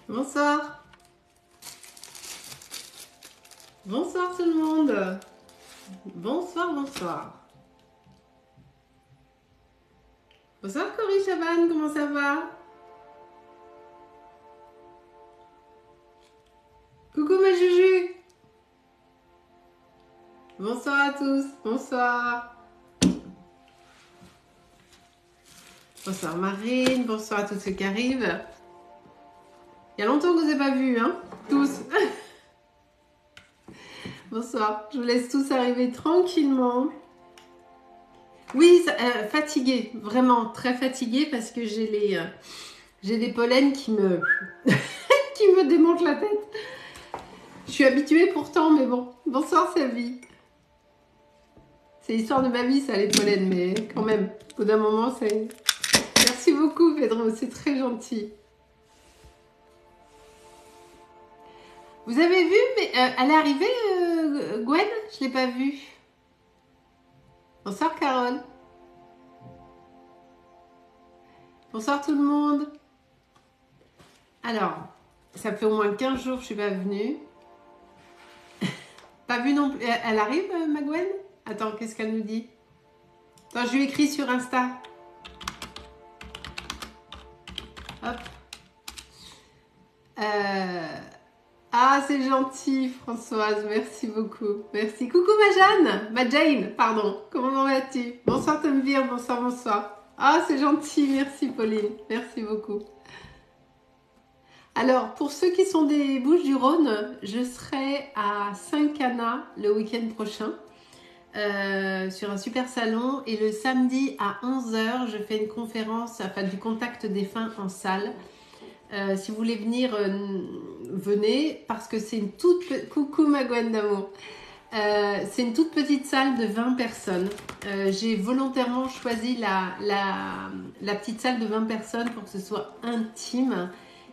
Bonsoir. Bonsoir tout le monde. Bonsoir, bonsoir. Bonsoir Cory Chaban, comment ça va? Coucou ma Juju. Bonsoir à tous, bonsoir. Bonsoir Marine, bonsoir à tous ceux qui arrivent. Il y a longtemps que je ne vous ai pas vus, hein, tous. Bonsoir, je vous laisse tous arriver tranquillement. Oui, fatiguée, vraiment très fatiguée parce que j'ai des pollens qui me, qui me démontent la tête. Je suis habituée pourtant, mais bon. Bonsoir Sylvie. C'est l'histoire de ma vie, ça, les pollens, mais quand même, au bout d'un moment, c'est... Merci beaucoup Pedro, c'est très gentil. Vous avez vu, mais elle est arrivée, Gwen? Je ne l'ai pas vue. Bonsoir Carole. Bonsoir tout le monde. Alors, ça fait au moins 15 jours que je ne suis pas venue. Pas vue non plus. Elle arrive, ma Gwen? Attends, qu'est-ce qu'elle nous dit? Attends, je lui écris sur Insta. Hop. Ah, c'est gentil, Françoise. Merci beaucoup. Merci. Coucou, ma Jane, pardon. Comment vas-tu? Bonsoir, Tomvir. Bonsoir, bonsoir. Ah, c'est gentil. Merci, Pauline. Merci beaucoup. Alors, pour ceux qui sont des Bouches-du-Rhône, je serai à Saint-Cana le week-end prochain. Sur un super salon. Et le samedi à 11h, je fais une conférence, enfin, du contact défunt en salle. Si vous voulez venir, venez, parce que c'est une toute... Coucou ma Gwen d'amour. C'est une toute petite salle de 20 personnes. J'ai volontairement choisi la petite salle de 20 personnes pour que ce soit intime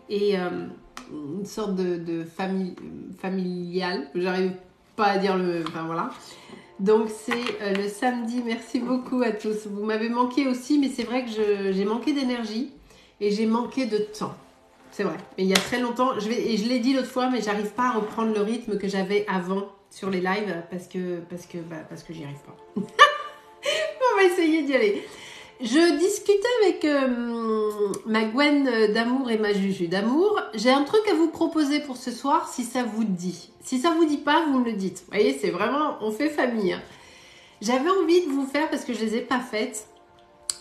et une sorte de famille familiale. J'arrive pas à dire le... Enfin voilà. Donc c'est le samedi. Merci beaucoup à tous. Vous m'avez manqué aussi, mais c'est vrai que j'ai manqué d'énergie et j'ai manqué de temps. C'est vrai. Mais il y a très longtemps, et je l'ai dit l'autre fois, mais j'arrive pas à reprendre le rythme que j'avais avant sur les lives parce que j'y arrive pas. On va essayer d'y aller. Je discutais avec ma Gwen d'amour et ma Juju d'amour. J'ai un truc à vous proposer pour ce soir si ça vous dit. Si ça vous dit pas, vous me le dites. Vous voyez, c'est vraiment, on fait famille. Hein. J'avais envie de vous faire, parce que je les ai pas faites,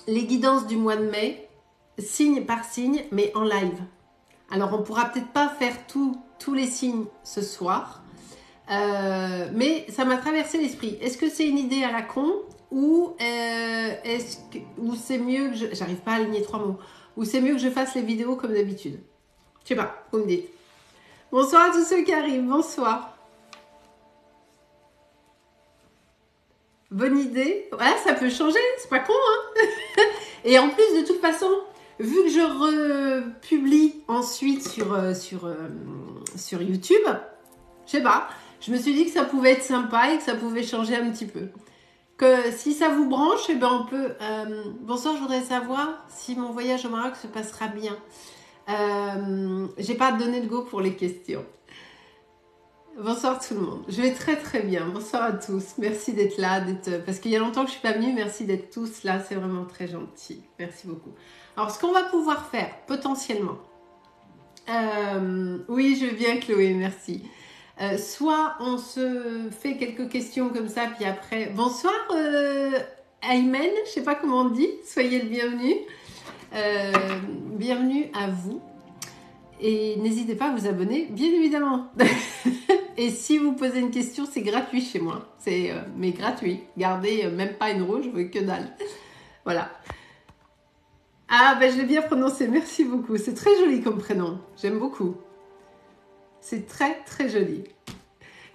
les guidances du mois de mai, signe par signe, mais en live. Alors, on pourra peut-être pas faire tous les signes ce soir, mais ça m'a traversé l'esprit. Est-ce que c'est une idée à la con ou c'est mieux que je... J'arrive pas à aligner 3 mots. Ou c'est mieux que je fasse les vidéos comme d'habitude? Je sais pas, vous me dites. Bonsoir à tous ceux qui arrivent, bonsoir. Bonne idée. Ouais, ça peut changer, c'est pas con, hein. Et en plus, de toute façon... Vu que je republie ensuite sur YouTube, je sais pas, je me suis dit que ça pouvait être sympa et que ça pouvait changer un petit peu. Que si ça vous branche, eh ben on peut... bonsoir, je voudrais savoir si mon voyage au Maroc se passera bien. J'ai pas donné le go pour les questions. Bonsoir tout le monde. Je vais très très bien. Bonsoir à tous. Merci d'être là, parce qu'il y a longtemps que je suis pas venue. Merci d'être tous là. C'est vraiment très gentil. Merci beaucoup. Alors, ce qu'on va pouvoir faire potentiellement. Oui, je viens Chloé. Merci. Soit on se fait quelques questions comme ça, puis après. Bonsoir Aymen. Je sais pas comment on dit. Soyez le bienvenu. Bienvenue à vous. Et n'hésitez pas à vous abonner, bien évidemment. Et si vous posez une question, c'est gratuit chez moi. C'est mais gratuit. Gardez même pas une rouge, que dalle. Voilà. Ah, ben je l'ai bien prononcé. Merci beaucoup. C'est très joli comme prénom. J'aime beaucoup. C'est très, très joli.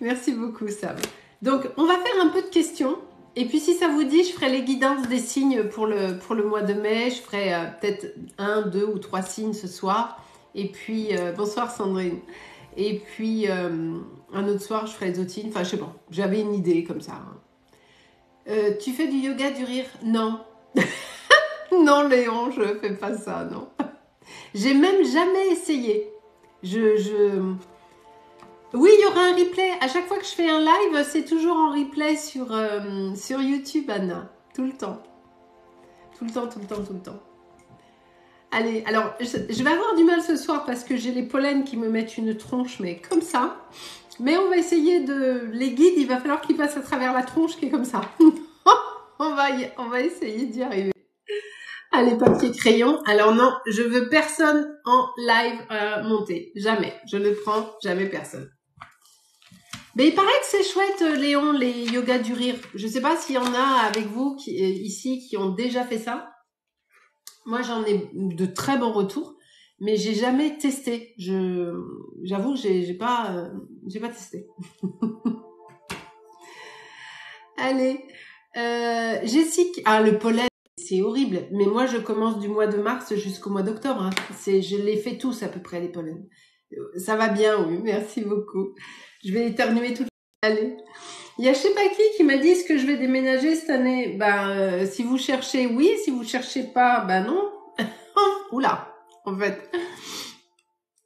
Merci beaucoup, Sam. Donc, on va faire un peu de questions. Et puis, si ça vous dit, je ferai les guidances des signes pour le mois de mai. Je ferai peut-être 1, 2 ou 3 signes ce soir. Et puis, bonsoir Sandrine. Et puis, un autre soir, je ferai les autres signes. Enfin, je sais pas. J'avais une idée comme ça. Tu fais du yoga du rire? Non. Non, Léon, je fais pas ça, non. J'ai même jamais essayé. Oui, il y aura un replay. À chaque fois que je fais un live, c'est toujours en replay sur YouTube, Anna. Tout le temps. Tout le temps, tout le temps, tout le temps. Allez, alors, je vais avoir du mal ce soir parce que j'ai les pollens qui me mettent une tronche, mais comme ça. Mais on va essayer de... Les guides, il va falloir qu'ils passent à travers la tronche qui est comme ça. on va essayer d'y arriver. Allez, papier, crayon. Alors non, je veux personne en live monter. Jamais. Je ne prends jamais personne. Mais il paraît que c'est chouette, Léon, les yogas du rire. Je ne sais pas s'il y en a avec vous ici qui ont déjà fait ça. Moi, j'en ai de très bons retours, mais j'ai jamais testé. J'avoue que j'ai pas testé. Allez, Jessica. Le pollen, c'est horrible. Mais moi, je commence du mois de mars jusqu'au mois d'octobre. Hein. Je les fais tous à peu près, les pollens. Ça va bien, oui. Merci beaucoup. Je vais éternuer toute l'année. Il y a je sais pas qui m'a dit, est-ce que je vais déménager cette année? Si vous cherchez, oui. Si vous cherchez pas, non. Oula, en fait.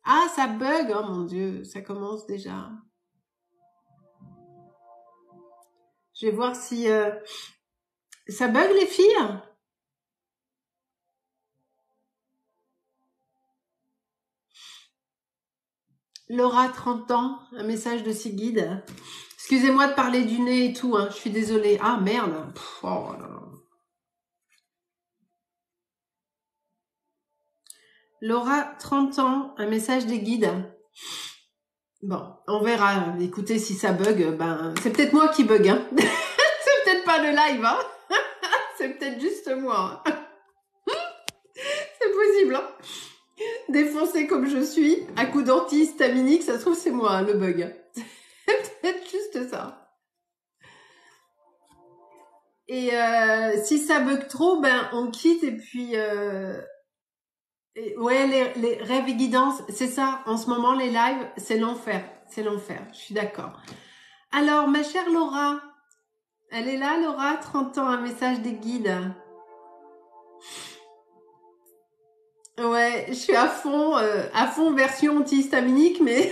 Ah, ça bug. Oh mon Dieu, ça commence déjà. Je vais voir si... Ça bug, les filles? Laura, 30 ans, un message de Sigrid. Excusez-moi de parler du nez et tout, hein, je suis désolée. Ah, merde. Oh là là. Laura, 30 ans, un message des guides. Bon, on verra. Écoutez, si ça bug, c'est peut-être moi qui bug. Hein. C'est peut-être pas le live. Hein. C'est peut-être juste moi. Hein. C'est possible. Hein. Défoncé comme je suis, à coup d'antihistaminique, ça se trouve c'est moi, hein, le bug. C'est peut-être juste ça. Et si ça bug trop, on quitte et puis... ouais, les rêves et guidances, c'est ça. En ce moment, les lives, c'est l'enfer. C'est l'enfer, je suis d'accord. Alors, ma chère Laura, elle est là, Laura, 30 ans, un message des guides. Ouais, je suis à fond version antihistaminique, mais...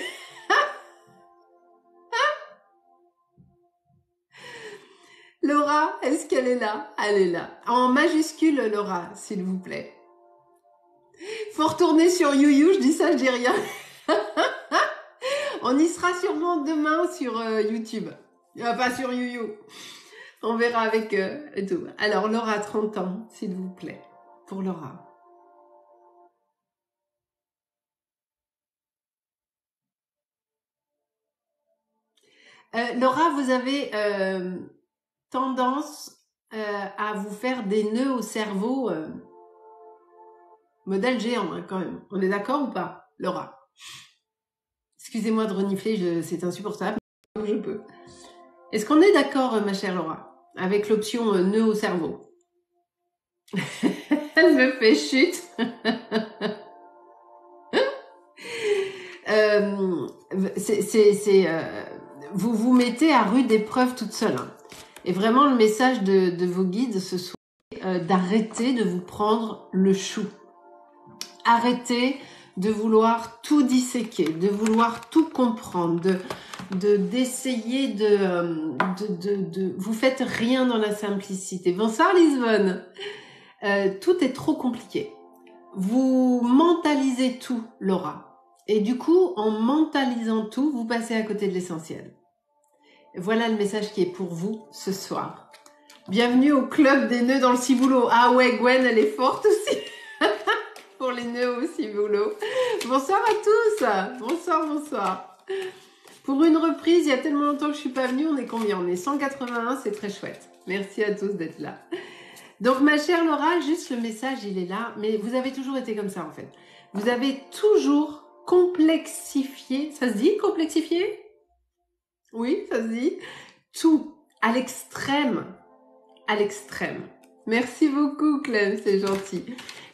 Laura, est-ce qu'elle est là? Elle est là. En majuscule, Laura, s'il vous plaît. Faut retourner sur YouYou, je dis ça, je dis rien. On y sera sûrement demain sur YouTube. Pas sur YouYou. On verra avec tout. Alors, Laura, 30 ans, s'il vous plaît. Pour Laura. Laura, vous avez tendance à vous faire des nœuds au cerveau. Modèle géant, hein, quand même. On est d'accord ou pas, Laura? Excusez-moi de renifler, c'est insupportable. Je peux. Est-ce qu'on est d'accord, ma chère Laura, avec l'option nœud au cerveau? Elle me fait chute. Vous vous mettez à rude épreuve toute seule. Hein. Et vraiment, le message de vos guides ce soir, d'arrêter de vous prendre le chou. Arrêtez de vouloir tout disséquer, de vouloir tout comprendre, d'essayer de vous faites rien dans la simplicité. Bonsoir Lisbonne. Tout est trop compliqué. Vous mentalisez tout, Laura. Et du coup, en mentalisant tout, vous passez à côté de l'essentiel. Voilà le message qui est pour vous ce soir. Bienvenue au club des nœuds dans le ciboulot. Ah ouais, Gwen, elle est forte aussi. Pour les nœuds au ciboulot. Bonsoir à tous. Bonsoir, bonsoir. Pour une reprise, il y a tellement longtemps que je suis pas venue. On est combien? On est 181, c'est très chouette. Merci à tous d'être là. Donc, ma chère Laura, juste le message, il est là. Mais vous avez toujours été comme ça, en fait. Vous avez toujours complexifié. Ça se dit, complexifié? Oui, ça se dit. Tout, à l'extrême. À l'extrême. Merci beaucoup, Clem, c'est gentil.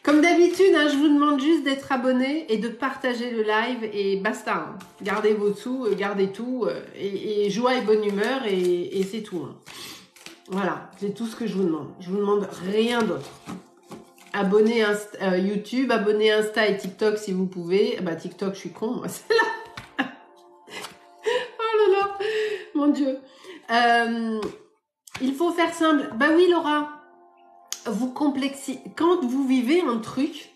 Comme d'habitude, hein, je vous demande juste d'être abonné et de partager le live et basta. Hein. Gardez vos sous, gardez tout, et joie et bonne humeur, et c'est tout. Hein. Voilà, c'est tout ce que je vous demande. Je vous demande rien d'autre. Abonnez YouTube, abonnez Insta et TikTok si vous pouvez. Bah TikTok, je suis con, moi, c'est là. Oh là là, mon Dieu. Il faut faire simple. Bah oui, Laura, vous complexifiez. Quand vous vivez un truc,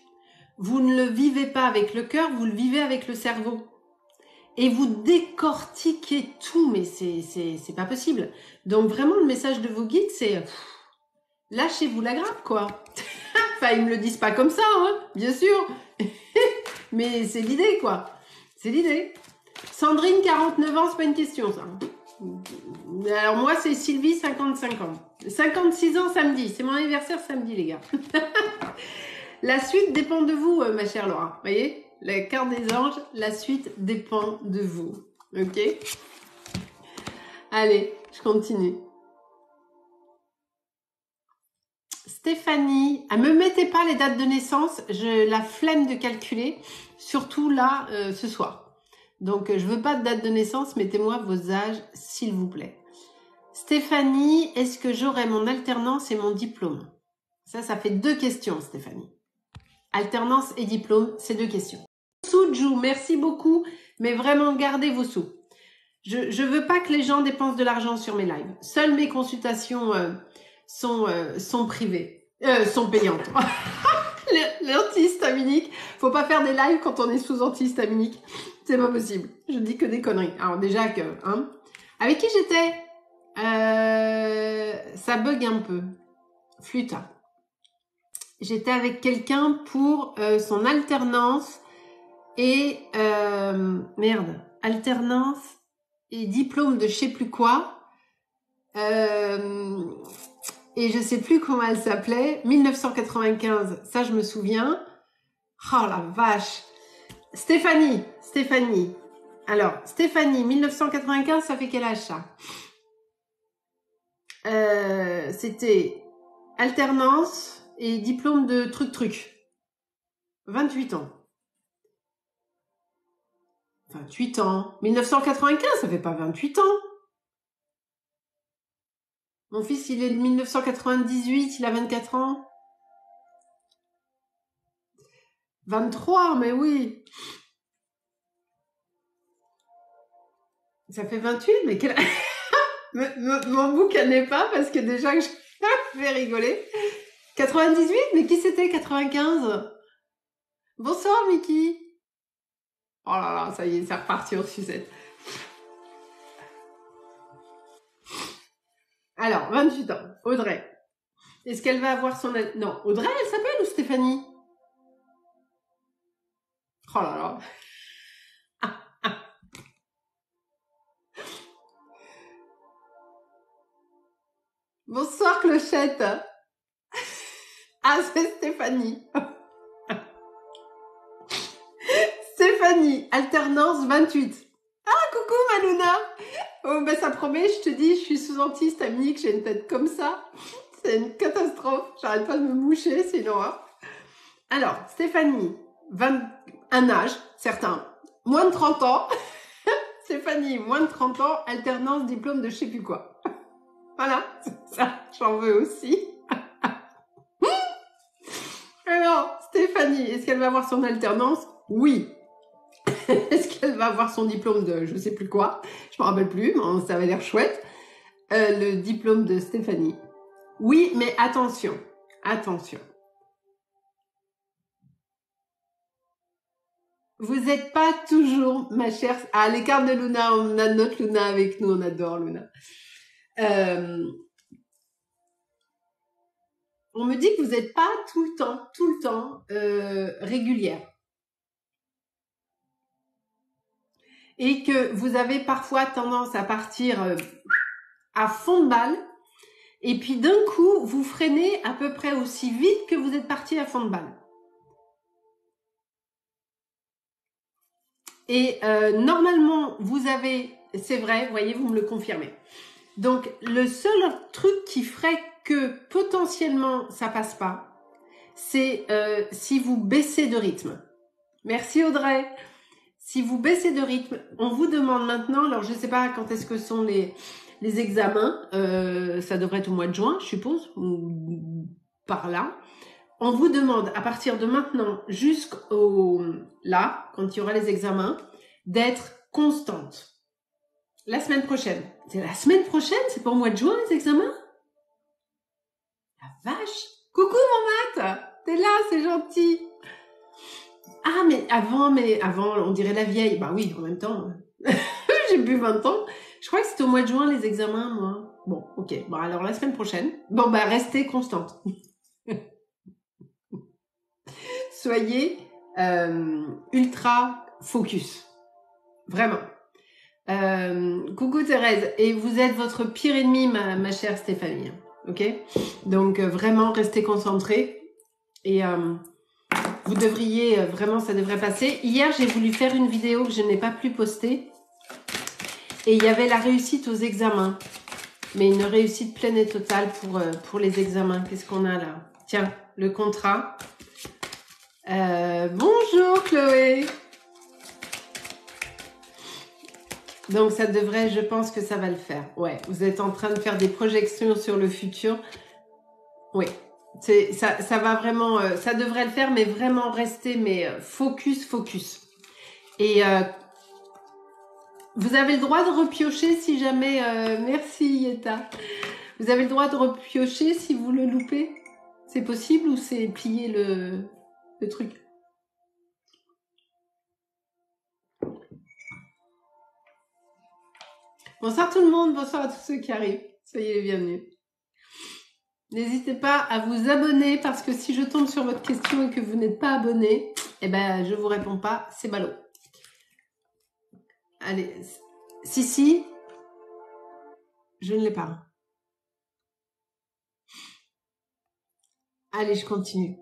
vous ne le vivez pas avec le cœur, vous le vivez avec le cerveau. Et vous décortiquez tout, mais c'est pas possible. Donc vraiment, le message de vos guides, c'est lâchez-vous la grappe, quoi. Enfin, ils me le disent pas comme ça, hein, bien sûr. Mais c'est l'idée, quoi. C'est l'idée. Sandrine, 49 ans, c'est pas une question, ça. Alors moi, c'est Sylvie, 55 ans. 56 ans samedi. C'est mon anniversaire samedi, les gars. La suite dépend de vous, ma chère Laura. Vous voyez, la carte des anges, la suite dépend de vous. Ok? Allez, je continue. Stéphanie, me mettez pas les dates de naissance, j'ai la flemme de calculer, surtout là, ce soir. Donc, je veux pas de date de naissance, mettez-moi vos âges, s'il vous plaît. Stéphanie, est-ce que j'aurai mon alternance et mon diplôme? Ça fait 2 questions, Stéphanie. Alternance et diplôme, c'est 2 questions. Soujou, merci beaucoup, mais vraiment, gardez vos sous. Je veux pas que les gens dépensent de l'argent sur mes lives. Seules mes consultations sont privées, sont payantes. L'antihistaminique, faut pas faire des lives quand on est sous antihistaminique. C'est pas possible. Je dis que des conneries. Alors déjà que, hein. Avec qui j'étais? Ça bug un peu. Fluta. J'étais avec quelqu'un pour son alternance et alternance et diplôme de je sais plus quoi. Et je sais plus comment elle s'appelait. 1995, ça je me souviens. Oh la vache. Stéphanie. Alors, Stéphanie, 1995, ça fait quel âge ça? C'était alternance et diplôme de truc. 28 ans. 28 ans. 1995, ça fait pas 28 ans. Mon fils, il est de 1998, il a 24 ans. 23, mais oui. Ça fait 28, mais quel... Mon bouquin n'est pas, parce que déjà que je vais rigoler. 98, mais qui c'était 95? Bonsoir, Mickey. Oh là là, ça y est, c'est reparti en sucette. Alors, 28 ans, Audrey. Est-ce qu'elle va avoir son... Non, Audrey, elle s'appelle ou Stéphanie? Oh là là. Bonsoir, Clochette. Ah, c'est Stéphanie. Stéphanie, alternance 28. Ah, coucou, Maluna. Oh, ben ça promet, je te dis, je suis sous antihistaminique, j'ai une tête comme ça. C'est une catastrophe. J'arrête pas de me moucher, sinon. Hein. Alors, Stéphanie, un âge, certain, moins de 30 ans. Stéphanie, moins de 30 ans, alternance, diplôme de je sais plus quoi. Voilà, ça, j'en veux aussi. Alors, Stéphanie, est-ce qu'elle va avoir son alternance? Oui. Est-ce qu'elle va avoir son diplôme de je sais plus quoi? Je me rappelle plus, mais ça avait l'air chouette. Le diplôme de Stéphanie. Oui, mais attention. Attention. Vous n'êtes pas toujours, ma chère... Ah, les cartes de Luna, on a notre Luna avec nous, on adore Luna. On me dit que vous n'êtes pas tout le temps régulière. Et que vous avez parfois tendance à partir à fond de balle. Et puis d'un coup, vous freinez à peu près aussi vite que vous êtes parti à fond de balle. Et normalement, vous avez... C'est vrai, vous voyez, vous me le confirmez. Donc, le seul truc qui ferait que potentiellement ça passe pas, c'est si vous baissez de rythme. Merci Audrey. Si vous baissez de rythme, on vous demande maintenant, alors je ne sais pas quand est-ce que sont les examens, ça devrait être au mois de juin, je suppose, ou par là. on vous demande à partir de maintenant jusqu'au là, quand il y aura les examens, d'être constante. La semaine prochaine. C'est la semaine prochaine? C'est pas au mois de juin les examens? La vache! Coucou mon Matt! T'es là, c'est gentil! Ah, mais avant, on dirait la vieille. Bah oui, en même temps. J'ai plus 20 ans. Je crois que c'était au mois de juin les examens, moi. Bon, ok. Bon, alors la semaine prochaine. Bon, bah restez constante. Soyez ultra focus. Vraiment. Coucou Thérèse. Et vous êtes votre pire ennemi, ma chère Stéphanie. Ok? Donc, vraiment, restez concentrés. Et vous devriez, vraiment, ça devrait passer. Hier, j'ai voulu faire une vidéo que je n'ai pas pu poster. Et il y avait la réussite aux examens. Mais une réussite pleine et totale pour les examens. Qu'est-ce qu'on a là? Tiens, le contrat. Bonjour Chloé. Donc ça devrait, je pense que ça va le faire. Ouais, vous êtes en train de faire des projections sur le futur. Oui, ça va vraiment, ça devrait le faire, mais vraiment rester, focus. Et vous avez le droit de repiocher si jamais, merci Yeta. Vous avez le droit de repiocher si vous le loupez. C'est possible ou c'est plier le truc? Bonsoir tout le monde, bonsoir à tous ceux qui arrivent. Soyez les bienvenus. N'hésitez pas à vous abonner parce que si je tombe sur votre question et que vous n'êtes pas abonné, eh ben je vous réponds pas, c'est ballot. Allez, si, je ne l'ai pas. Allez, je continue.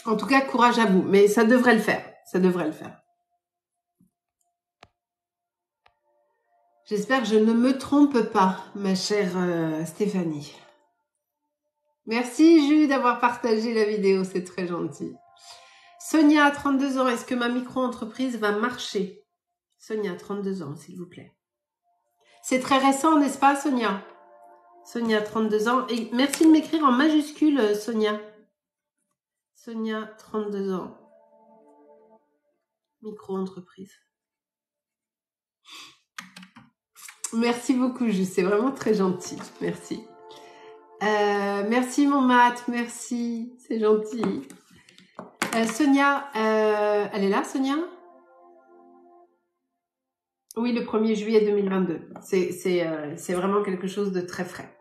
En tout cas, courage à vous, mais ça devrait le faire. Ça devrait le faire. J'espère que je ne me trompe pas, ma chère Stéphanie. Merci Jules d'avoir partagé la vidéo, c'est très gentil. Sonia, 32 ans, est-ce que ma micro-entreprise va marcher? Sonia, 32 ans, s'il vous plaît. C'est très récent, n'est-ce pas Sonia? Sonia, 32 ans. Et merci de m'écrire en majuscule, Sonia. Sonia, 32 ans. Micro-entreprise. Merci beaucoup, Jules. C'est vraiment très gentil. Merci. Merci, mon Matt. Merci. C'est gentil. Sonia, elle est là, Sonia? Oui, le 1er juillet 2022. C'est vraiment quelque chose de très frais.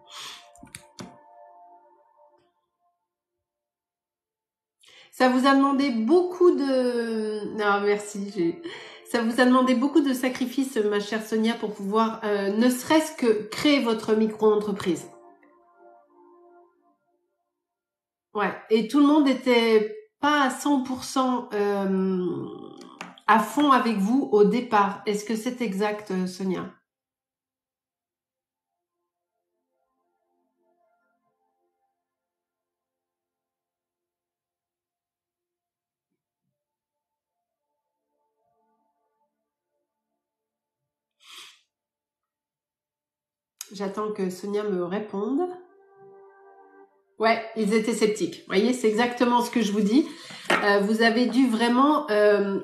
Ça vous a demandé beaucoup de... Non, merci. Ça vous a demandé beaucoup de sacrifices, ma chère Sonia, pour pouvoir ne serait-ce que créer votre micro-entreprise. Ouais, et tout le monde n'était pas à 100% à fond avec vous au départ. Est-ce que c'est exact, Sonia? J'attends que Sonia me réponde. Ouais, ils étaient sceptiques. Vous voyez, c'est exactement ce que je vous dis. Vous avez dû vraiment,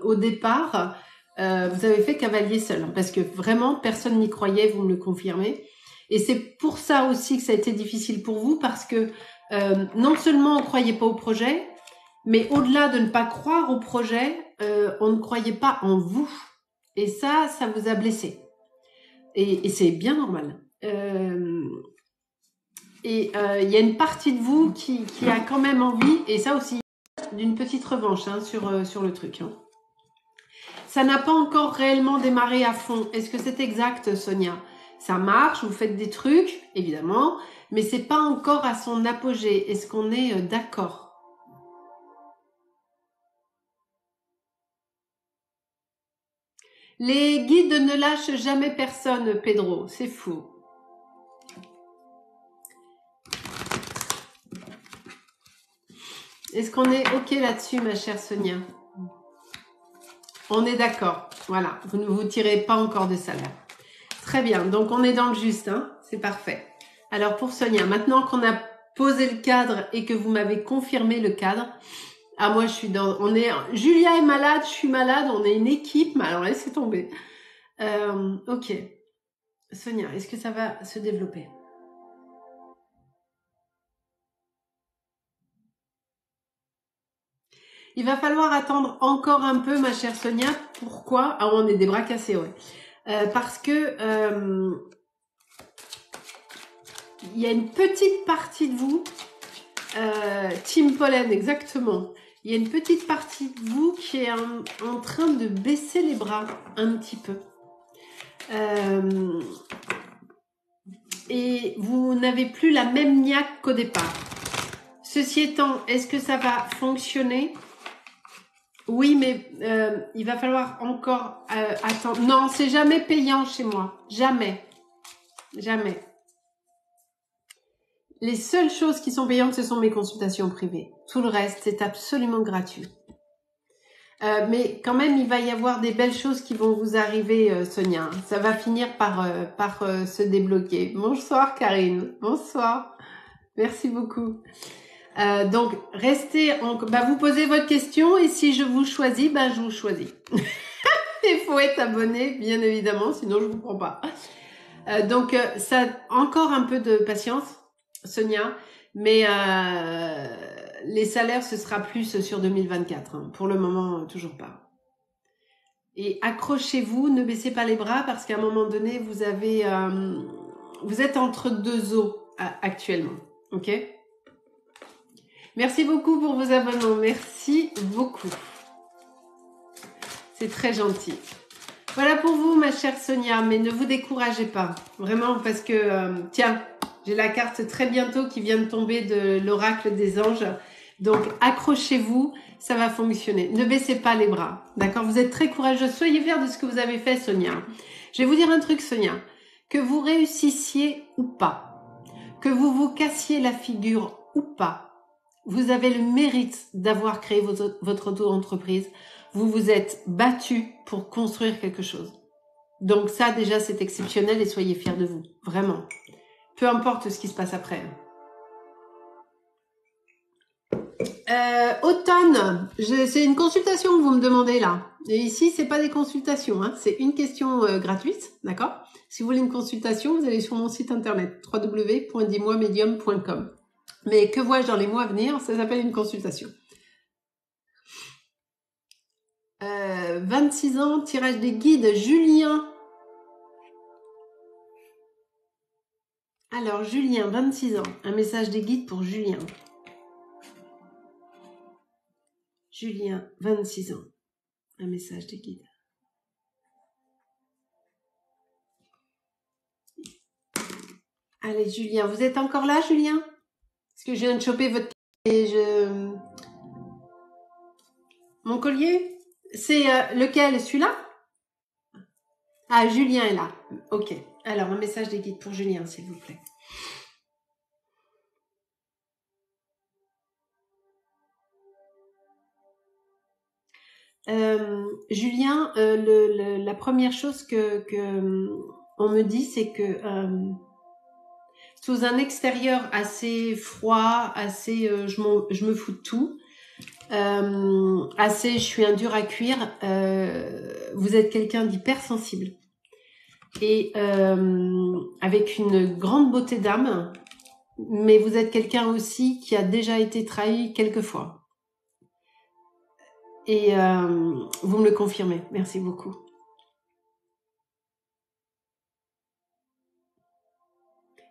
au départ, vous avez fait cavalier seul. Hein, parce que vraiment, personne n'y croyait, vous me le confirmez. Et c'est pour ça aussi que ça a été difficile pour vous, parce que non seulement on ne croyait pas au projet, mais au-delà de ne pas croire au projet, on ne croyait pas en vous. Et ça vous a blessé. Et c'est bien normal. Et il y a une partie de vous qui a quand même envie, et ça aussi, d'une petite revanche hein, sur le truc. Hein. Ça n'a pas encore réellement démarré à fond. Est-ce que c'est exact, Sonia? Ça marche, vous faites des trucs, évidemment, mais c'est pas encore à son apogée. Est-ce qu'on est d'accord? Les guides ne lâchent jamais personne, Pedro. C'est fou. Est-ce qu'on est OK là-dessus, ma chère Sonia? On est d'accord. Voilà, vous ne vous tirez pas encore de salaire. Très bien, donc on est dans le juste, hein, c'est parfait. Alors pour Sonia, maintenant qu'on a posé le cadre et que vous m'avez confirmé le cadre. Ah, moi, je suis dans... Julia est malade, je suis malade, on est une équipe, mais alors laissez tomber. Ok. Sonia, est-ce que ça va se développer? Il va falloir attendre encore un peu, ma chère Sonia. Pourquoi? Ah, on est des bras cassés, ouais. Parce que il y a une petite partie de vous, Team Pollen, exactement. Il y a une petite partie de vous qui est en train de baisser les bras un petit peu. Et vous n'avez plus la même niaque qu'au départ. Ceci étant, est-ce que ça va fonctionner? Oui, mais il va falloir encore attendre. Non, c'est jamais payant chez moi. Jamais. Jamais. Les seules choses qui sont payantes, ce sont mes consultations privées. Tout le reste, c'est absolument gratuit. Mais quand même, il va y avoir des belles choses qui vont vous arriver, Sonia. Ça va finir par se débloquer. Bonsoir, Karine. Bonsoir. Merci beaucoup. Donc, restez vous posez votre question et si je vous choisis, je vous choisis. Il faut être abonné, bien évidemment, sinon je vous prends pas. Donc, ça, encore un peu de patience, Sonia, mais les salaires, ce sera plus sur 2024. Hein. Pour le moment, toujours pas. Et accrochez-vous, ne baissez pas les bras parce qu'à un moment donné, vous êtes entre deux eaux actuellement. Ok ? Merci beaucoup pour vos abonnements. Merci beaucoup. C'est très gentil. Voilà pour vous, ma chère Sonia, mais ne vous découragez pas. Vraiment, parce que, tiens, j'ai la carte très bientôt qui vient de tomber de l'oracle des anges. Donc, accrochez-vous, ça va fonctionner. Ne baissez pas les bras, d'accord? Vous êtes très courageuse. Soyez fiers de ce que vous avez fait, Sonia. Je vais vous dire un truc, Sonia. Que vous réussissiez ou pas, que vous vous cassiez la figure ou pas, vous avez le mérite d'avoir créé votre auto-entreprise. Vous vous êtes battu pour construire quelque chose. Donc ça, déjà, c'est exceptionnel et soyez fiers de vous. Vraiment. Peu importe ce qui se passe après. Automne, c'est une consultation que vous me demandez là. Et ici, c'est pas des consultations, hein, c'est une question gratuite, d'accord? Si vous voulez une consultation, vous allez sur mon site internet www.dis-moi-medium.com. Mais que vois-je dans les mois à venir? Ça s'appelle une consultation. 26 ans, tirage des guides, Julien. Alors, Julien, 26 ans. Un message des guides pour Julien. Julien, 26 ans. Un message des guides. Allez, Julien, vous êtes encore là, Julien? Parce que je viens de choper votre... Mon collier? C'est lequel? Celui-là? Ah, Julien est là. Ok. Alors, un message des guides pour Julien, s'il vous plaît. Julien, la première chose que on me dit, c'est que sous un extérieur assez froid, assez je me fous de tout, assez je suis un dur à cuire, vous êtes quelqu'un d'hypersensible et avec une grande beauté d'âme, mais vous êtes quelqu'un aussi qui a déjà été trahi quelques fois. Et vous me le confirmez. Merci beaucoup.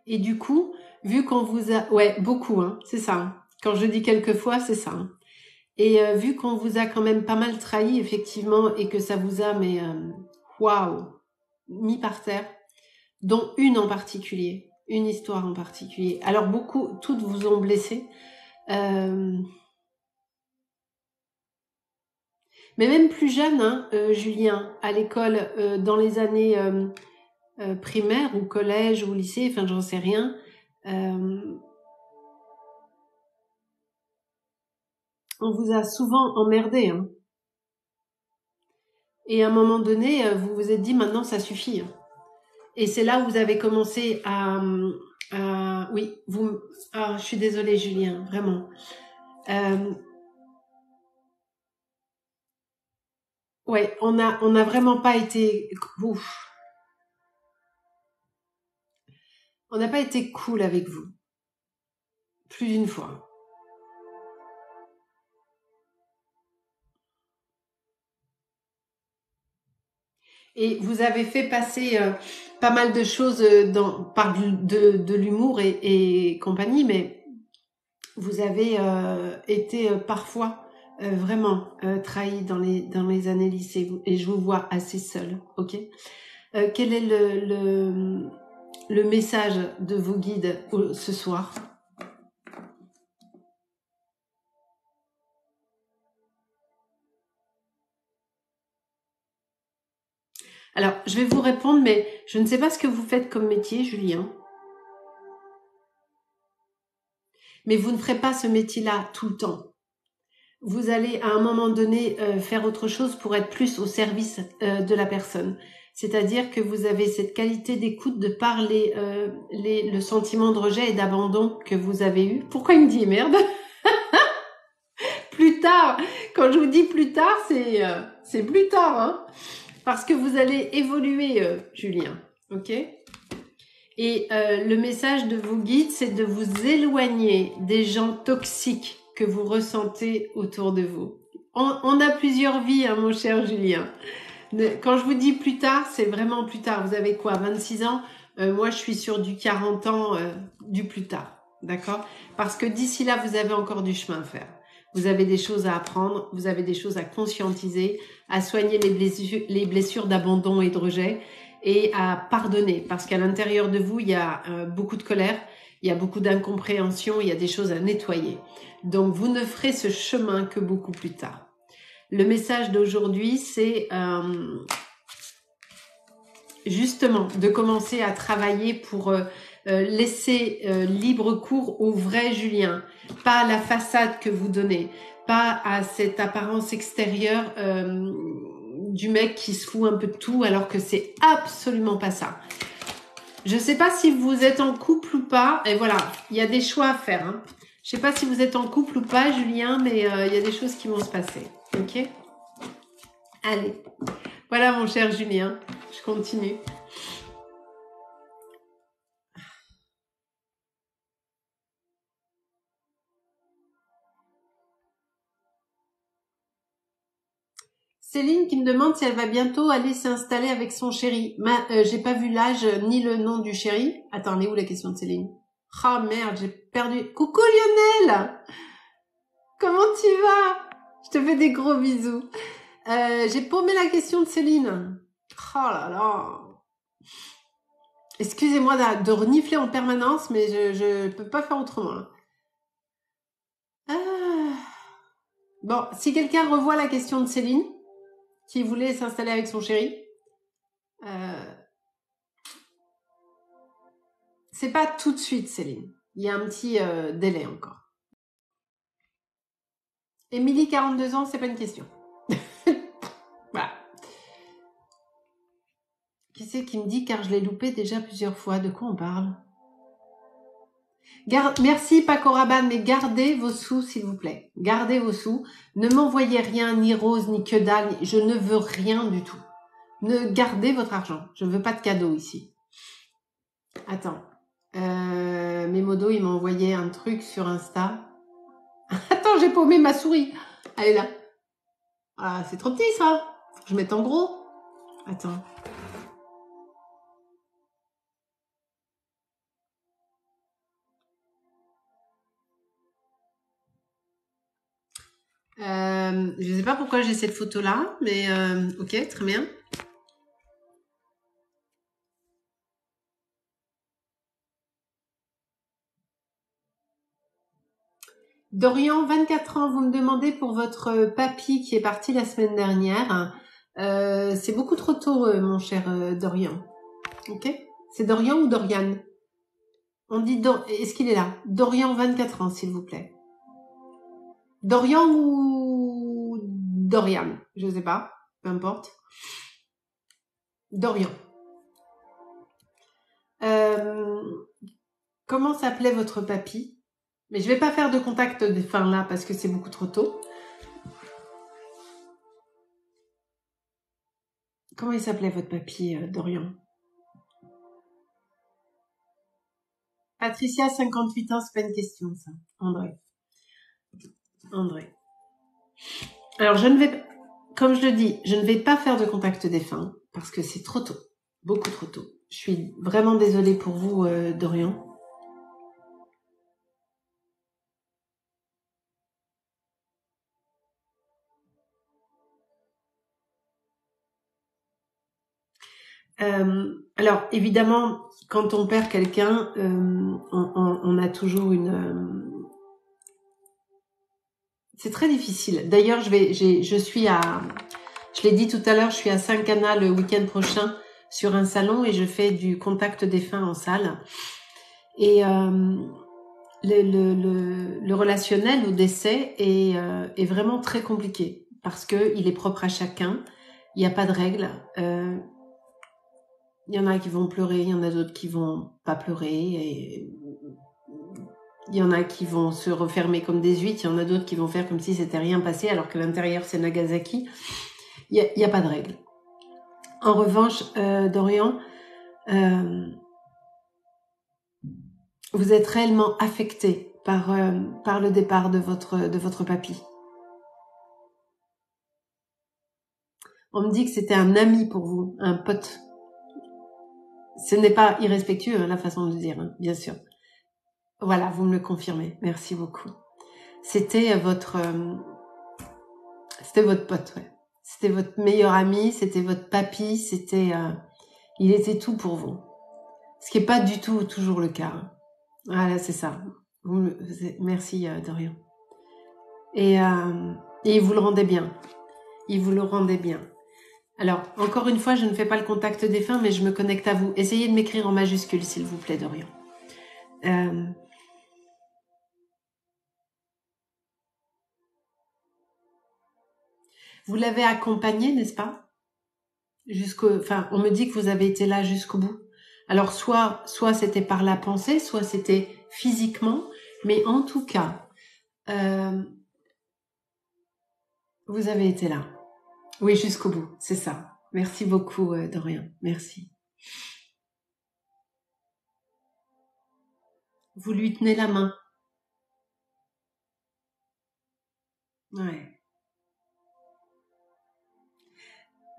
Et du coup, vu qu'on vous a... Ouais, beaucoup, hein, c'est ça. Hein. Quand je dis quelquefois, c'est ça. Hein. Et vu qu'on vous a quand même pas mal trahi, effectivement, et que ça vous a, mais waouh, mis par terre, dont une en particulier, une histoire en particulier. Alors beaucoup, toutes vous ont blessé. Mais même plus jeune, hein, Julien, à l'école, dans les années primaires ou collège ou lycée, enfin j'en sais rien, on vous a souvent emmerdé. Hein. Et à un moment donné, vous vous êtes dit maintenant ça suffit. Hein. Et c'est là où vous avez commencé à Oui, je suis désolée, Julien, vraiment. Ouais, on a vraiment pas été... Ouf. On n'a pas été cool avec vous. Plus d'une fois. Et vous avez fait passer pas mal de choses par de l'humour et compagnie, mais vous avez été parfois vraiment trahi dans les années lycée et je vous vois assez seul, ok. Quel est le message de vos guides ce soir? Alors, je vais vous répondre, mais je ne sais pas ce que vous faites comme métier, Julien. Mais vous ne ferez pas ce métier-là tout le temps. Vous allez à un moment donné faire autre chose pour être plus au service de la personne. C'est-à-dire que vous avez cette qualité d'écoute de par le sentiment de rejet et d'abandon que vous avez eu. Pourquoi il me dit merde? Plus tard, quand je vous dis plus tard, c'est plus tard, hein, parce que vous allez évoluer, Julien, ok? Et le message de vos guides, c'est de vous éloigner des gens toxiques que vous ressentez autour de vous. On a plusieurs vies, hein, mon cher Julien. Quand je vous dis plus tard, c'est vraiment plus tard. Vous avez quoi, 26 ans? Moi, je suis sur du 40 ans, du plus tard. D'accord? Parce que d'ici là, vous avez encore du chemin à faire. Vous avez des choses à apprendre, vous avez des choses à conscientiser, à soigner les blessures d'abandon et de rejet et à pardonner. Parce qu'à l'intérieur de vous, il y a beaucoup de colère, il y a beaucoup d'incompréhension, il y a des choses à nettoyer. Donc, vous ne ferez ce chemin que beaucoup plus tard. Le message d'aujourd'hui, c'est justement de commencer à travailler pour laisser libre cours au vrai Julien, pas à la façade que vous donnez, pas à cette apparence extérieure du mec qui se fout un peu de tout alors que c'est absolument pas ça. Je sais pas si vous êtes en couple ou pas, et voilà, il y a des choix à faire. Hein. Je sais pas si vous êtes en couple ou pas, Julien, mais il y a des choses qui vont se passer, ok ? Allez, voilà mon cher Julien, je continue. Céline qui me demande si elle va bientôt aller s'installer avec son chéri. J'ai pas vu l'âge ni le nom du chéri. Attends, elle est où la question de Céline? Ah merde, j'ai perdu. Coucou Lionel! Comment tu vas? Je te fais des gros bisous. J'ai paumé la question de Céline. Oh là là. Excusez-moi de renifler en permanence, mais je peux pas faire autrement. Ah. Bon, si quelqu'un revoit la question de Céline, qui voulait s'installer avec son chéri, c'est pas tout de suite, Céline. Il y a un petit délai encore. Émilie, 42 ans, c'est pas une question. Voilà. Qui c'est qui me dit car je l'ai loupé déjà plusieurs fois? De quoi on parle? Merci Paco Rabanne, mais gardez vos sous s'il vous plaît. Gardez vos sous. Ne m'envoyez rien, ni rose, ni que dalle. Je ne veux rien du tout. Ne gardez votre argent. Je ne veux pas de cadeaux ici. Attends. Memodo, il m'a envoyé un truc sur Insta. Attends, j'ai paumé ma souris. Elle est là. Ah, c'est trop petit ça. Faut que je mette en gros. Attends. Je ne sais pas pourquoi j'ai cette photo-là, mais ok, très bien. Dorian, 24 ans, vous me demandez pour votre papy qui est parti la semaine dernière. C'est beaucoup trop tôt, mon cher Dorian. Ok? C'est Dorian ou Dorian? On dit est-ce qu'il est là? Dorian, 24 ans, s'il vous plaît. Dorian ou Dorian? Je sais pas, peu importe. Dorian. Comment s'appelait votre papy? Mais je vais pas faire de contact de fin là parce que c'est beaucoup trop tôt. Comment il s'appelait votre papy, Dorian? Patricia, 58 ans, c'est pas une question ça. André. André. Alors je ne vais, comme je le dis, je ne vais pas faire de contact défunt parce que c'est trop tôt, beaucoup trop tôt. Je suis vraiment désolée pour vous, Dorian. Alors évidemment, quand on perd quelqu'un, on a toujours une. C'est très difficile. D'ailleurs, je l'ai dit tout à l'heure, je suis à Saint-Cana le week-end prochain sur un salon et je fais du contact défunt en salle. Et le relationnel au décès est vraiment très compliqué parce que il est propre à chacun. Il n'y a pas de règles. Il y en a qui vont pleurer, il y en a d'autres qui vont pas pleurer. Et il y en a qui vont se refermer comme des huîtres, il y en a d'autres qui vont faire comme si c'était rien passé alors que l'intérieur c'est Nagasaki. Il y a pas de règles. En revanche, Dorian, vous êtes réellement affecté par le départ de votre papy. On me dit que c'était un ami pour vous, un pote. Ce n'est pas irrespectueux, hein, la façon de le dire, hein, bien sûr. Voilà, vous me le confirmez. Merci beaucoup. C'était votre pote, ouais. C'était votre meilleur ami, c'était votre papy, il était tout pour vous. Ce qui n'est pas du tout toujours le cas. Hein. Voilà, c'est ça. Merci, Dorian. Et il vous le rendait bien. Il vous le rendait bien. Alors, encore une fois, je ne fais pas le contact défunt, mais je me connecte à vous. Essayez de m'écrire en majuscule, s'il vous plaît, Dorian. Vous l'avez accompagné, n'est-ce pas? Enfin, on me dit que vous avez été là jusqu'au bout. Alors, soit c'était par la pensée, soit c'était physiquement, mais en tout cas, vous avez été là. Oui, jusqu'au bout, c'est ça. Merci beaucoup, Dorian. Merci. Vous lui tenez la main. Ouais.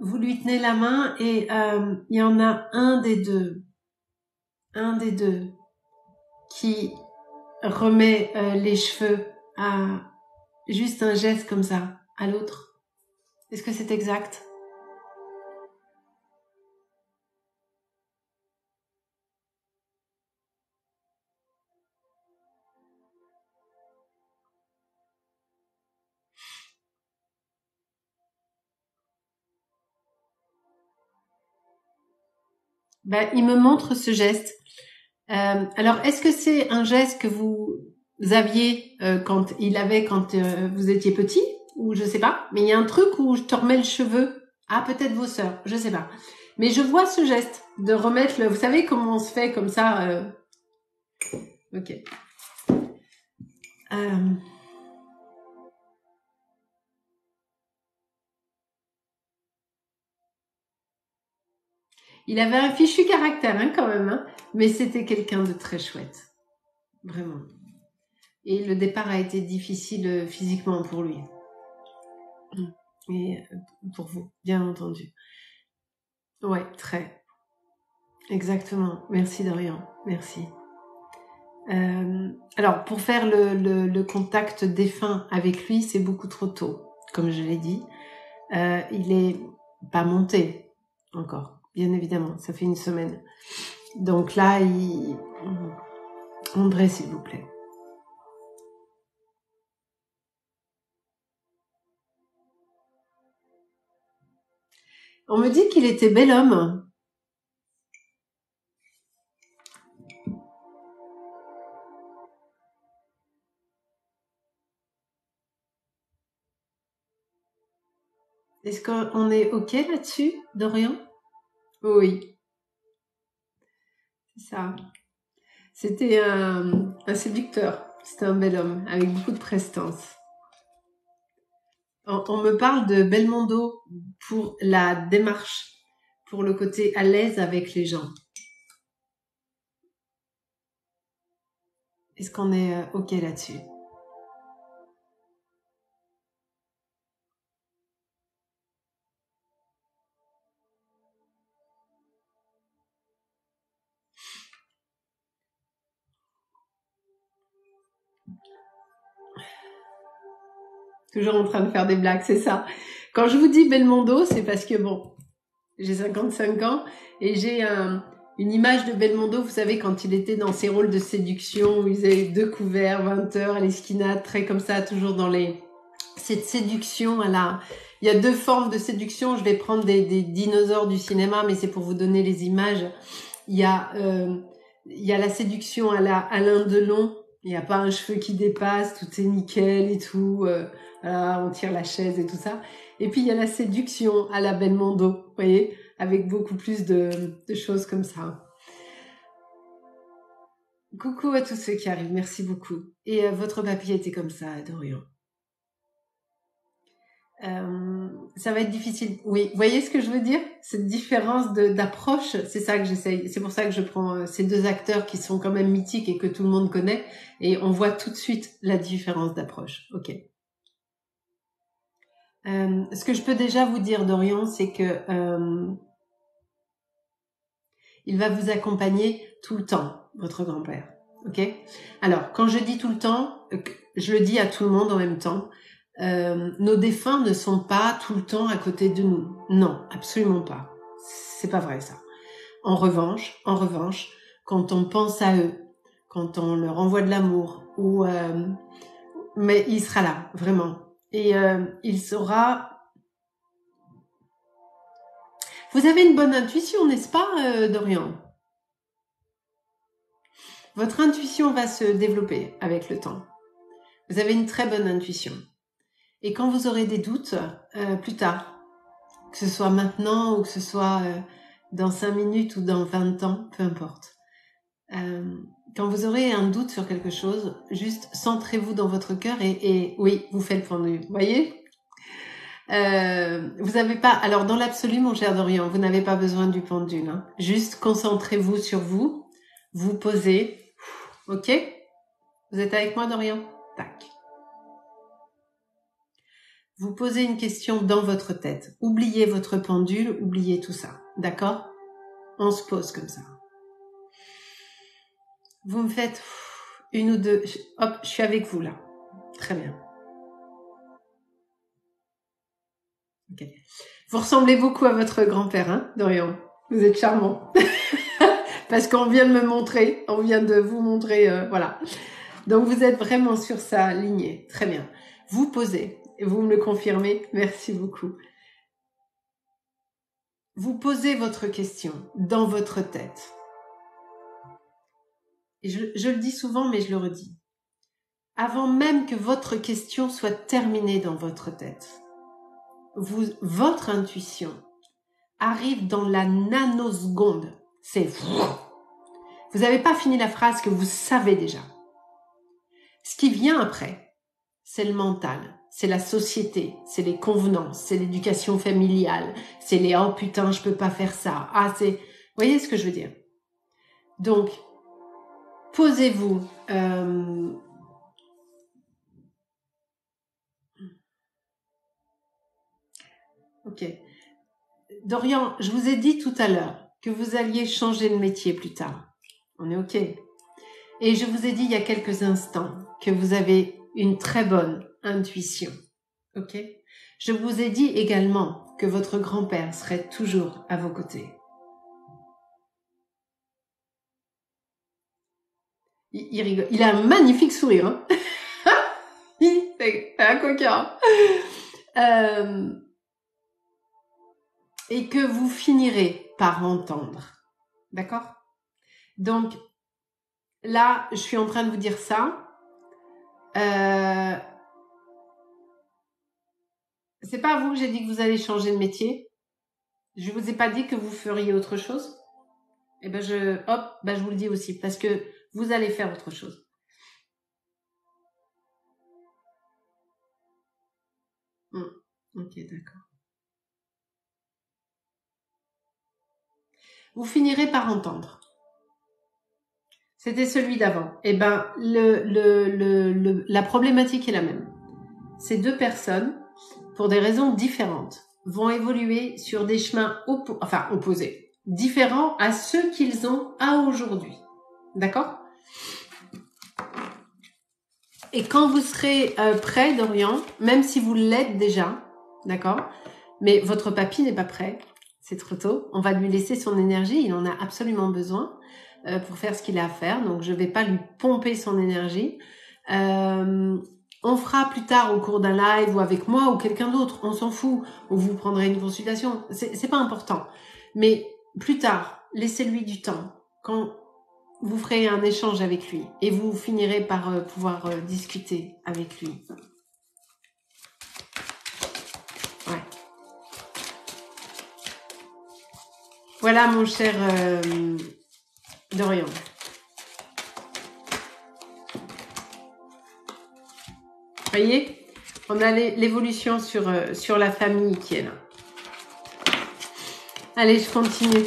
Vous lui tenez la main et il y en a un des deux qui remet les cheveux à juste un geste comme ça à l'autre. Est-ce que c'est exact? Ben, il me montre ce geste. Alors, est-ce que c'est un geste que vous aviez quand vous étiez petit, ou je sais pas, mais il y a un truc où je te remets le cheveu. Ah, peut-être vos sœurs, je sais pas. Mais je vois ce geste de remettre vous savez comment on se fait comme ça. Ok. Il avait un fichu caractère hein, quand même, hein, mais c'était quelqu'un de très chouette, vraiment. Et le départ a été difficile physiquement pour lui. Et pour vous, bien entendu. Ouais, très. Exactement. Merci Dorian. Merci. Alors, pour faire le contact défunt avec lui, c'est beaucoup trop tôt, comme je l'ai dit. Il est pas monté encore, bien évidemment. Ça fait une semaine. Donc là, André, s'il vous plaît. On me dit qu'il était bel homme. Est-ce qu'on est OK là-dessus, Dorian? Oui. C'est ça. C'était un séducteur. C'était un bel homme avec beaucoup de prestance. On me parle de Belmondo pour la démarche, pour le côté à l'aise avec les gens. Est-ce qu'on est OK là-dessus? Toujours en train de faire des blagues, c'est ça. Quand je vous dis Belmondo, c'est parce que bon, j'ai 55 ans et j'ai une image de Belmondo, vous savez, quand il était dans ses rôles de séduction, où il faisait 2 couverts, 20 heures, à l'esquinade, très comme ça, toujours dans cette séduction à la... Il y a 2 formes de séduction, je vais prendre des dinosaures du cinéma, mais c'est pour vous donner les images. Il y a la séduction à la Alain Delon, il n'y a pas un cheveu qui dépasse, tout est nickel et tout, voilà, on tire la chaise et tout ça. Et puis il y a la séduction à la Belmondo, vous voyez, avec beaucoup plus de choses comme ça. Coucou à tous ceux qui arrivent, merci beaucoup. Et votre papier était comme ça, Dorian. Ça va être difficile. Oui, vous voyez ce que je veux dire? Cette différence d'approche, c'est ça que j'essaye. C'est pour ça que je prends ces 2 acteurs qui sont quand même mythiques et que tout le monde connaît. Et on voit tout de suite la différence d'approche. Ok. Ce que je peux déjà vous dire, Dorian, c'est que il va vous accompagner tout le temps, votre grand-père. Ok? Alors, quand je dis tout le temps, je le dis à tout le monde en même temps. Nos défunts ne sont pas tout le temps à côté de nous. Non, absolument pas. C'est pas vrai ça. En revanche, quand on pense à eux, quand on leur envoie de l'amour, mais il sera là, vraiment. Et il saura... Vous avez une bonne intuition, n'est-ce pas, Dorian? Votre intuition va se développer avec le temps. Vous avez une très bonne intuition. Et quand vous aurez des doutes, plus tard, que ce soit maintenant ou que ce soit dans 5 minutes ou dans 20 ans, peu importe. Quand vous aurez un doute sur quelque chose, juste centrez-vous dans votre cœur et oui, vous faites le pendu. Vous voyez? Vous n'avez pas... Alors, dans l'absolu, mon cher Dorian, vous n'avez pas besoin du pendule. Hein. Juste concentrez-vous sur vous, vous posez. Ok? Vous êtes avec moi, Dorian? Tac. Vous posez une question dans votre tête. Oubliez votre pendule, oubliez tout ça. D'accord? On se pose comme ça. Vous me faites 1 ou 2... Hop, je suis avec vous là. Très bien. Okay. Vous ressemblez beaucoup à votre grand-père, hein, Dorian? Vous êtes charmant. Parce qu'on vient de me montrer, on vient de vous montrer, voilà. Donc vous êtes vraiment sur sa lignée. Très bien. Vous posez. Vous me le confirmez. Merci beaucoup. Vous posez votre question dans votre tête. Et je le dis souvent, mais je le redis. Avant même que votre question soit terminée dans votre tête, votre intuition arrive dans la nanoseconde. C'est vous. Vous n'avez pas fini la phrase que vous savez déjà. Ce qui vient après, c'est le mental, c'est la société, c'est les convenances, c'est l'éducation familiale, c'est les « oh putain, je peux pas faire ça ». Ah, c'est... Vous voyez ce que je veux dire? Donc, posez-vous... Ok. Dorian, je vous ai dit tout à l'heure que vous alliez changer de métier plus tard. On est ok. Et je vous ai dit il y a quelques instants que vous avez une très bonne intuition. Ok? Je vous ai dit également que votre grand-père serait toujours à vos côtés. Il rigole. Il a un magnifique sourire. Hein. C'est un coquin. Et que vous finirez par entendre. D'accord? Donc, là, je suis en train de vous dire ça. C'est pas à vous que j'ai dit que vous allez changer de métier. Je vous ai pas dit que vous feriez autre chose. Et ben je vous le dis aussi parce que vous allez faire autre chose. Ok, d'accord. Vous finirez par entendre. C'était celui d'avant. Eh ben, la problématique est la même. Ces deux personnes, pour des raisons différentes, vont évoluer sur des chemins opposés, différents à ceux qu'ils ont à aujourd'hui. D'accord ? Et quand vous serez prêt, Dorian, même si vous l'êtes déjà, d'accord ? Mais votre papy n'est pas prêt, c'est trop tôt. On va lui laisser son énergie, il en a absolument besoin pour faire ce qu'il a à faire. Donc, je ne vais pas lui pomper son énergie. On fera plus tard au cours d'un live ou avec moi ou quelqu'un d'autre, on s'en fout. Ou vous prendrez une consultation, c'est pas important. Mais plus tard, laissez-lui du temps. Quand vous ferez un échange avec lui et vous finirez par pouvoir discuter avec lui. Ouais. Voilà mon cher Dorian. Voyez, on a l'évolution sur la famille qui est là. Allez, je continue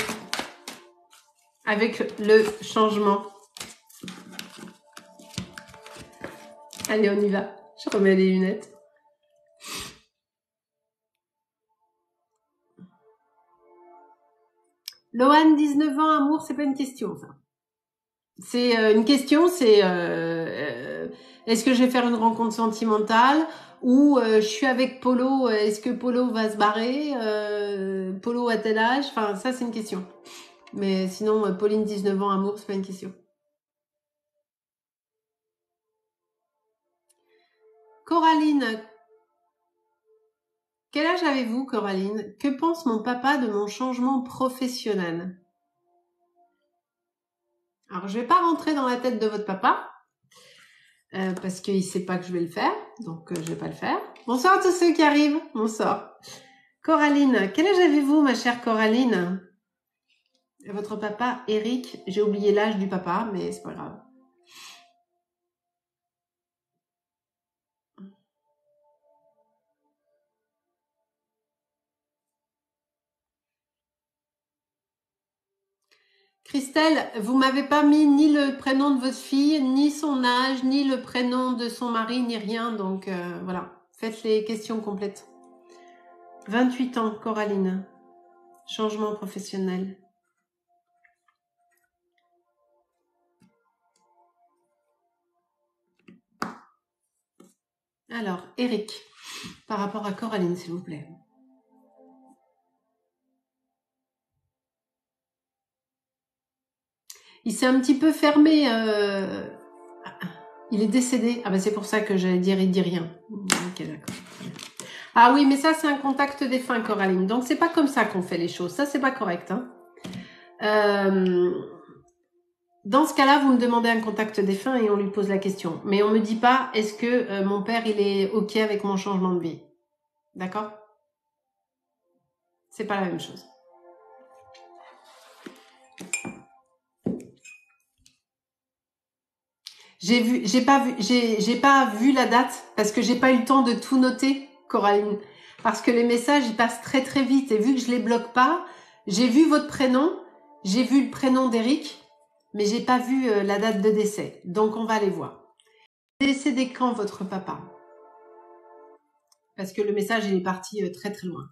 avec le changement. Allez, on y va. Je remets les lunettes. Lohan, 19 ans, amour, c'est pas une question, ça. C'est une question, c'est est-ce que je vais faire une rencontre sentimentale ou je suis avec Polo, est-ce que Polo va se barrer Polo à tel âge? Enfin, ça, c'est une question. Mais sinon, Pauline, 19 ans, amour, c'est pas une question. Coraline, quel âge avez-vous, Coraline? Que pense mon papa de mon changement professionnel? Alors, je vais pas rentrer dans la tête de votre papa, parce qu'il sait pas que je vais le faire, donc je vais pas le faire. Bonsoir à tous ceux qui arrivent, bonsoir. Coraline, quel âge avez-vous, ma chère Coraline? Et votre papa, Eric, j'ai oublié l'âge du papa, mais c'est pas grave. Christelle, vous m'avez pas mis ni le prénom de votre fille, ni son âge, ni le prénom de son mari, ni rien. Donc voilà, faites les questions complètes. 28 ans, Coraline. Changement professionnel. Alors, Eric, par rapport à Coraline, s'il vous plaît. Il s'est un petit peu fermé. Il est décédé. Ah ben c'est pour ça que j'allais dire il dit rien. Ok, d'accord. Ah oui, mais ça c'est un contact défunt, Coraline. Donc c'est pas comme ça qu'on fait les choses. Ça c'est pas correct. Hein. Dans ce cas-là, vous me demandez un contact défunt et on lui pose la question. Mais on me dit pas est-ce que mon père il est ok avec mon changement de vie. D'accord? C'est pas la même chose. J'ai pas vu la date parce que j'ai pas eu le temps de tout noter, Coraline. Parce que les messages, ils passent très très vite et vu que je les bloque pas, j'ai vu votre prénom, j'ai vu le prénom d'Eric, mais j'ai pas vu la date de décès. Donc on va aller voir. Décédé quand votre papa? Parce que le message, il est parti très très loin.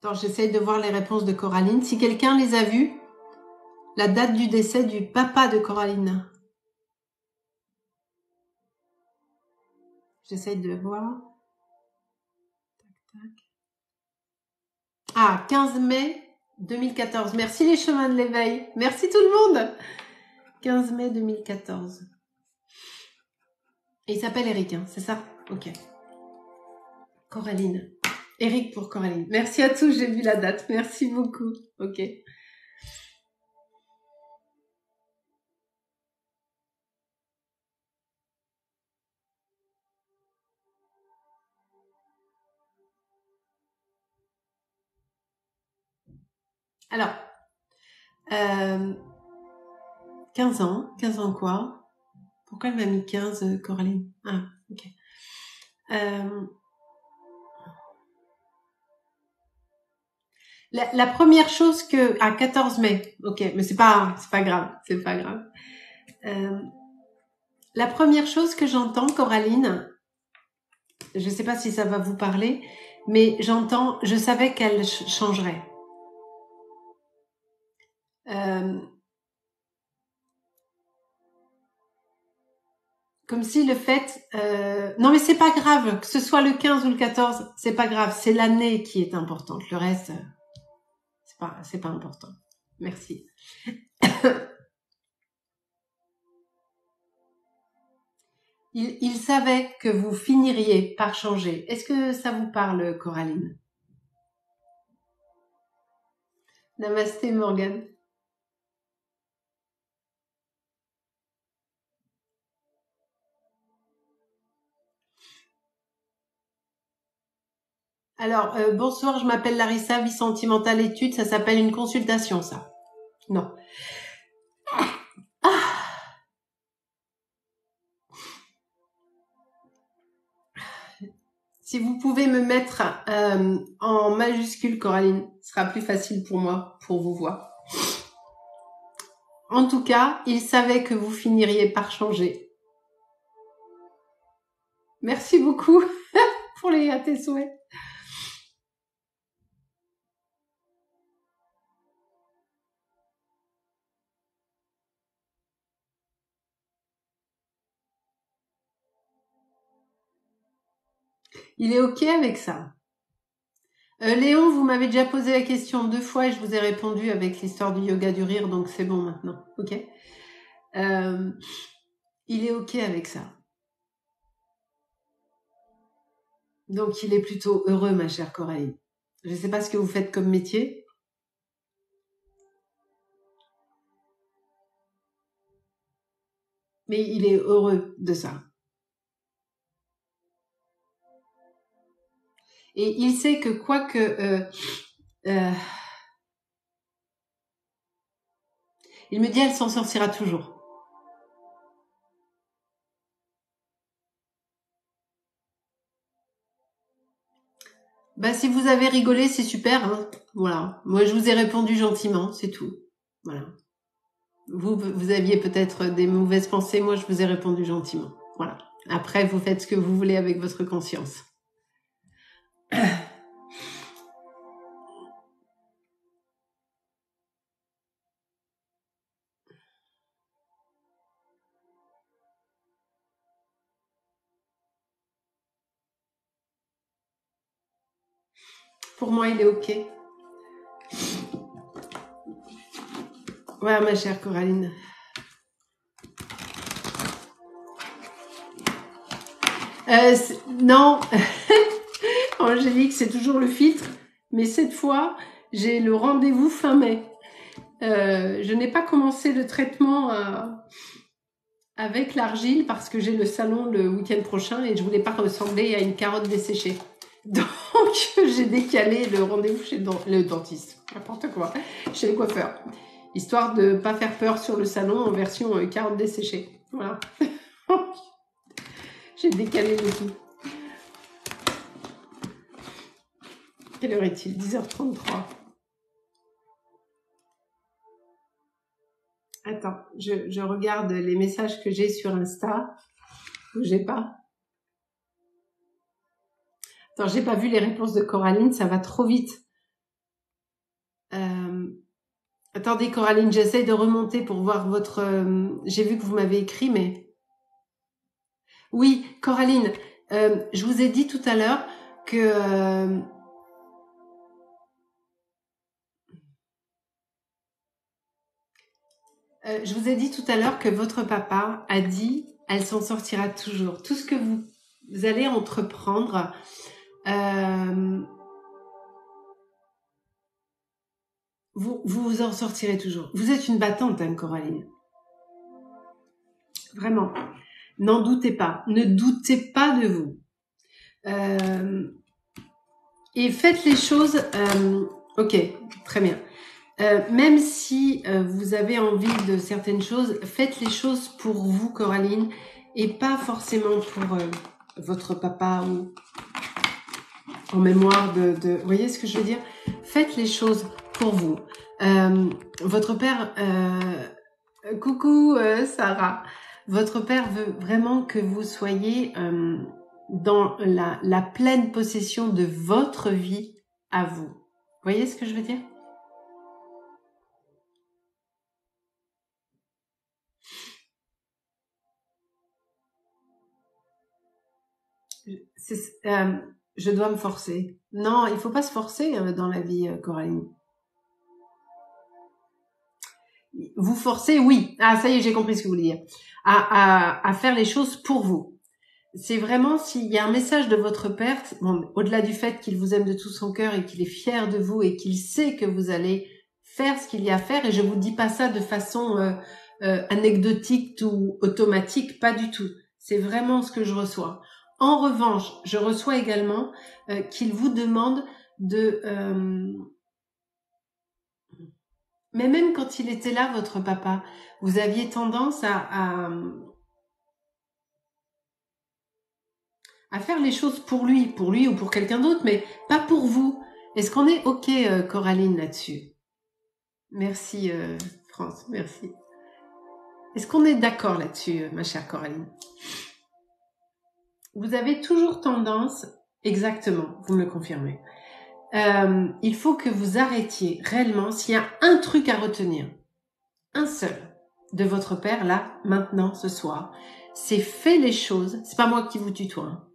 Attends, j'essaye de voir les réponses de Coraline. Si quelqu'un les a vues, la date du décès du papa de Coraline. J'essaye de voir. Tac, tac. Ah, 15 mai 2014. Merci les chemins de l'éveil. Merci tout le monde. 15 mai 2014. Et il s'appelle Eric, hein, c'est ça? Ok. Coraline. Eric pour Coraline. Merci à tous, j'ai vu la date. Merci beaucoup. Ok. Alors, 15 ans. 15 ans quoi? Pourquoi elle m'a mis 15, Coraline? Ah, ok. La première chose que... Ah, 14 mai. Ok, mais c'est pas grave. C'est pas grave. La première chose que j'entends, Coraline, je sais pas si ça va vous parler, mais j'entends, je savais qu'elle changerait. Comme si le fait... non, mais c'est pas grave, que ce soit le 15 ou le 14, c'est pas grave, c'est l'année qui est importante. Le reste, c'est pas important. Merci. Il savait que vous finiriez par changer. Est-ce que ça vous parle, Coraline? Namasté, Morgane. Alors, bonsoir, je m'appelle Larissa, vie sentimentale étude, ça s'appelle une consultation, ça. Non. Ah. Si vous pouvez me mettre en majuscule, Coraline, ce sera plus facile pour moi, pour vous voir. En tout cas, il savait que vous finiriez par changer. Merci beaucoup pour tes souhaits. Il est OK avec ça. Léon, vous m'avez déjà posé la question 2 fois et je vous ai répondu avec l'histoire du yoga du rire, donc c'est bon maintenant. OK. Il est OK avec ça. Donc il est plutôt heureux, ma chère Coraline. Je ne sais pas ce que vous faites comme métier. Mais il est heureux de ça. Et il sait que quoi que... il me dit, elle s'en sortira toujours. Bah, si vous avez rigolé, c'est super. Hein. Voilà. Moi, je vous ai répondu gentiment, c'est tout. Voilà. Vous aviez peut-être des mauvaises pensées. Moi, je vous ai répondu gentiment. Voilà. Après, vous faites ce que vous voulez avec votre conscience. Pour moi, il est OK. Voilà, ma chère Coraline. Non, Angélique, c'est toujours le filtre. Mais cette fois, j'ai le rendez-vous fin mai. Je n'ai pas commencé le traitement avec l'argile parce que j'ai le salon le week-end prochain et je voulais pas ressembler à une carotte desséchée. Donc, j'ai décalé le rendez-vous chez le dentiste. N'importe quoi. Chez le coiffeur. Histoire de pas faire peur sur le salon en version carotte desséchée. Voilà. J'ai décalé le tout. Quelle heure est-il? 10h33. Attends, je regarde les messages que j'ai sur Insta. Bougez pas. Attends, j'ai pas vu les réponses de Coraline, ça va trop vite. Attendez Coraline, j'essaye de remonter pour voir votre... j'ai vu que vous m'avez écrit, mais... Oui, Coraline, je vous ai dit tout à l'heure que... je vous ai dit tout à l'heure que votre papa a dit « elle s'en sortira toujours ». Tout ce que vous allez entreprendre... vous en sortirez toujours. Vous êtes une battante, hein, Coraline. Vraiment. N'en doutez pas. Ne doutez pas de vous. Et faites les choses... ok, très bien. Même si vous avez envie de certaines choses, faites les choses pour vous, Coraline, et pas forcément pour votre papa ou en mémoire de... Vous voyez ce que je veux dire? Faites les choses pour vous. Votre père... coucou Sarah. Votre père veut vraiment que vous soyez dans la pleine possession de votre vie à vous. Vous voyez ce que je veux dire? Je dois me forcer. Non, il faut pas se forcer dans la vie, Coraline. Vous forcez, oui. Ah, ça y est, j'ai compris ce que vous voulez dire. À faire les choses pour vous. C'est vraiment s'il y a un message de votre père, bon, au-delà du fait qu'il vous aime de tout son cœur et qu'il est fier de vous et qu'il sait que vous allez faire ce qu'il y a à faire, et je vous dis pas ça de façon anecdotique ou automatique, pas du tout. C'est vraiment ce que je reçois. En revanche, je reçois également qu'il vous demande de... mais même quand il était là, votre papa, vous aviez tendance à faire les choses pour lui ou pour quelqu'un d'autre, mais pas pour vous. Est-ce qu'on est OK, Coraline, là-dessus? Merci, France, merci. Est-ce qu'on est d'accord là-dessus, ma chère Coraline? Vous avez toujours tendance, exactement, vous me le confirmez, il faut que vous arrêtiez réellement, s'il y a un truc à retenir, un seul, de votre père, là, maintenant, ce soir, c'est fais les choses, c'est pas moi qui vous tutoie, hein.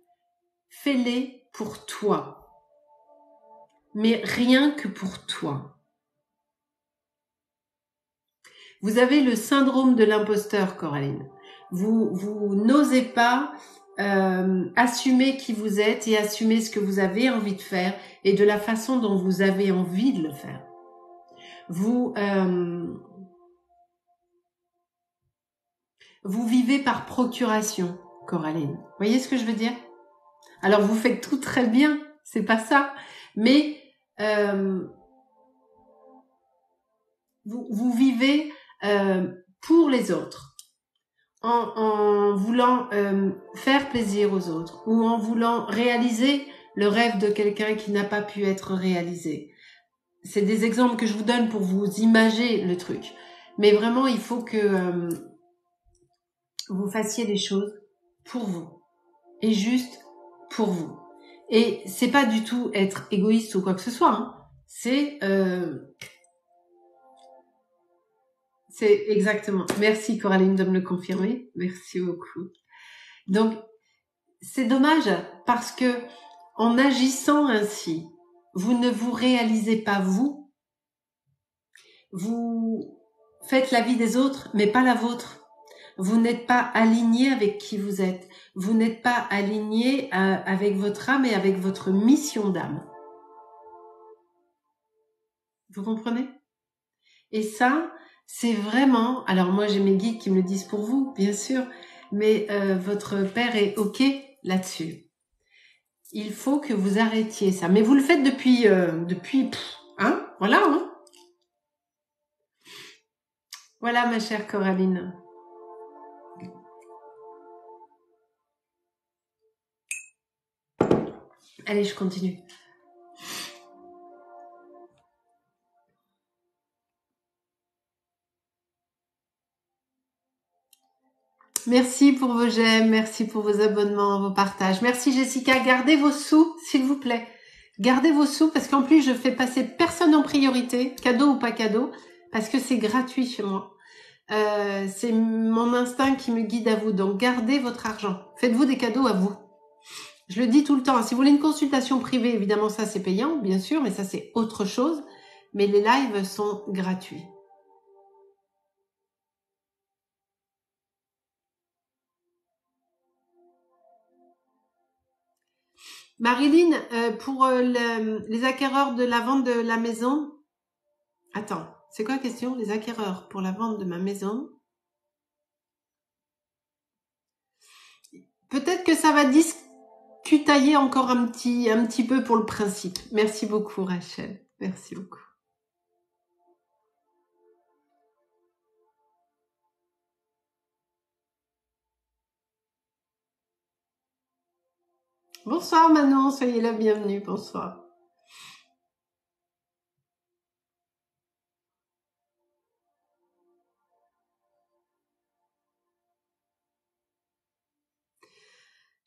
Fais-les pour toi. Mais rien que pour toi. Vous avez le syndrome de l'imposteur, Coraline. Vous n'osez pas assumer qui vous êtes et assumer ce que vous avez envie de faire et de la façon dont vous avez envie de le faire. Vous vivez par procuration, Coraline. Vous voyez ce que je veux dire? Alors vous faites tout très bien, c'est pas ça, mais vous vivez pour les autres, en voulant faire plaisir aux autres ou en voulant réaliser le rêve de quelqu'un qui n'a pas pu être réalisé. C'est des exemples que je vous donne pour vous imager le truc. Mais vraiment, il faut que vous fassiez les choses pour vous et juste pour vous. Et c'est pas du tout être égoïste ou quoi que ce soit, hein. C'est exactement. Merci Coraline de me le confirmer. Merci beaucoup. Donc, c'est dommage parce que en agissant ainsi, vous ne vous réalisez pas vous. Vous faites la vie des autres, mais pas la vôtre. Vous n'êtes pas aligné avec qui vous êtes. Vous n'êtes pas aligné avec votre âme et avec votre mission d'âme. Vous comprenez? Et ça, c'est vraiment... Alors moi, j'ai mes guides qui me le disent pour vous, bien sûr, mais votre père est OK là-dessus. Il faut que vous arrêtiez ça. Mais vous le faites depuis... hein? Voilà, hein? Voilà, ma chère Coraline. Allez, je continue. Merci pour vos j'aime, merci pour vos abonnements, vos partages. Merci Jessica, gardez vos sous, s'il vous plaît. Gardez vos sous parce qu'en plus, je fais passer personne en priorité, cadeau ou pas cadeau, parce que c'est gratuit chez moi. C'est mon instinct qui me guide à vous. Donc, gardez votre argent. Faites-vous des cadeaux à vous. Je le dis tout le temps. Si vous voulez une consultation privée, évidemment, ça c'est payant, bien sûr, mais ça c'est autre chose. Mais les lives sont gratuits. Marilyn, pour les acquéreurs de la vente de la maison... Attends, c'est quoi la question? Les acquéreurs pour la vente de ma maison? Peut-être que ça va discutailler encore un petit peu pour le principe. Merci beaucoup Rachel, merci beaucoup. Bonsoir Manon, soyez la bienvenue, bonsoir.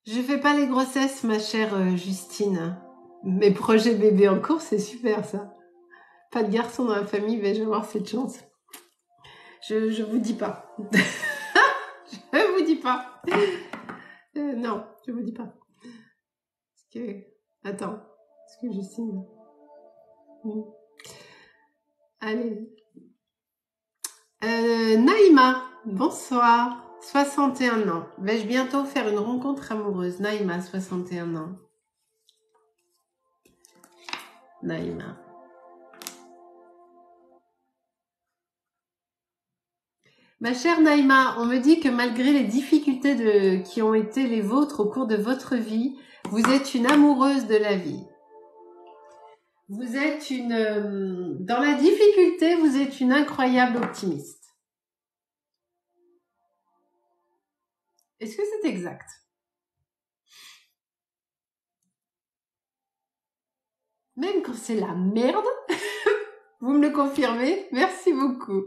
Je fais pas les grossesses, ma chère Justine. Mes projets bébés en cours, c'est super ça. Pas de garçon dans la famille, mais je vais avoir cette chance. Je vous dis pas. Je vous dis pas. Non, je vous dis pas. Parce que... Attends. Parce que Justine... Allez. Naïma, bonsoir. 61 ans. Vais-je bientôt faire une rencontre amoureuse? Naïma, 61 ans. Naïma. Ma chère Naïma, on me dit que malgré les difficultés qui ont été les vôtres au cours de votre vie, vous êtes une amoureuse de la vie. Vous êtes dans la difficulté, vous êtes une incroyable optimiste. Est-ce que c'est exact? Même quand c'est la merde, vous me le confirmez? Merci beaucoup.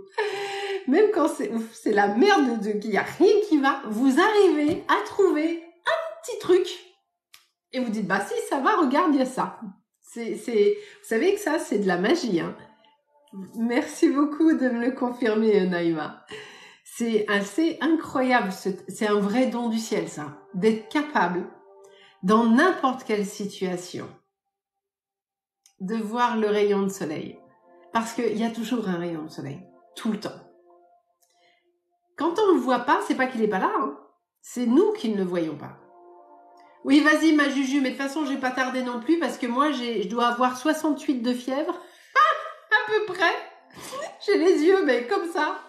Même quand c'est la merde, qu'il n'y a rien qui va, vous arrivez à trouver un petit truc. Et vous dites, bah si, ça va, regarde, il y a ça. Vous savez que ça, c'est de la magie. Hein. Merci beaucoup de me le confirmer, Naïma. C'est assez incroyable, c'est un vrai don du ciel, ça. D'être capable, dans n'importe quelle situation, de voir le rayon de soleil. Parce qu'il y a toujours un rayon de soleil, tout le temps. Quand on ne le voit pas, c'est pas qu'il n'est pas là, hein. C'est nous qui ne le voyons pas. Oui, vas-y ma Juju, mais de toute façon, je vais pas tarder non plus parce que moi, je dois avoir 68 de fièvre, à peu près. J'ai les yeux, mais comme ça.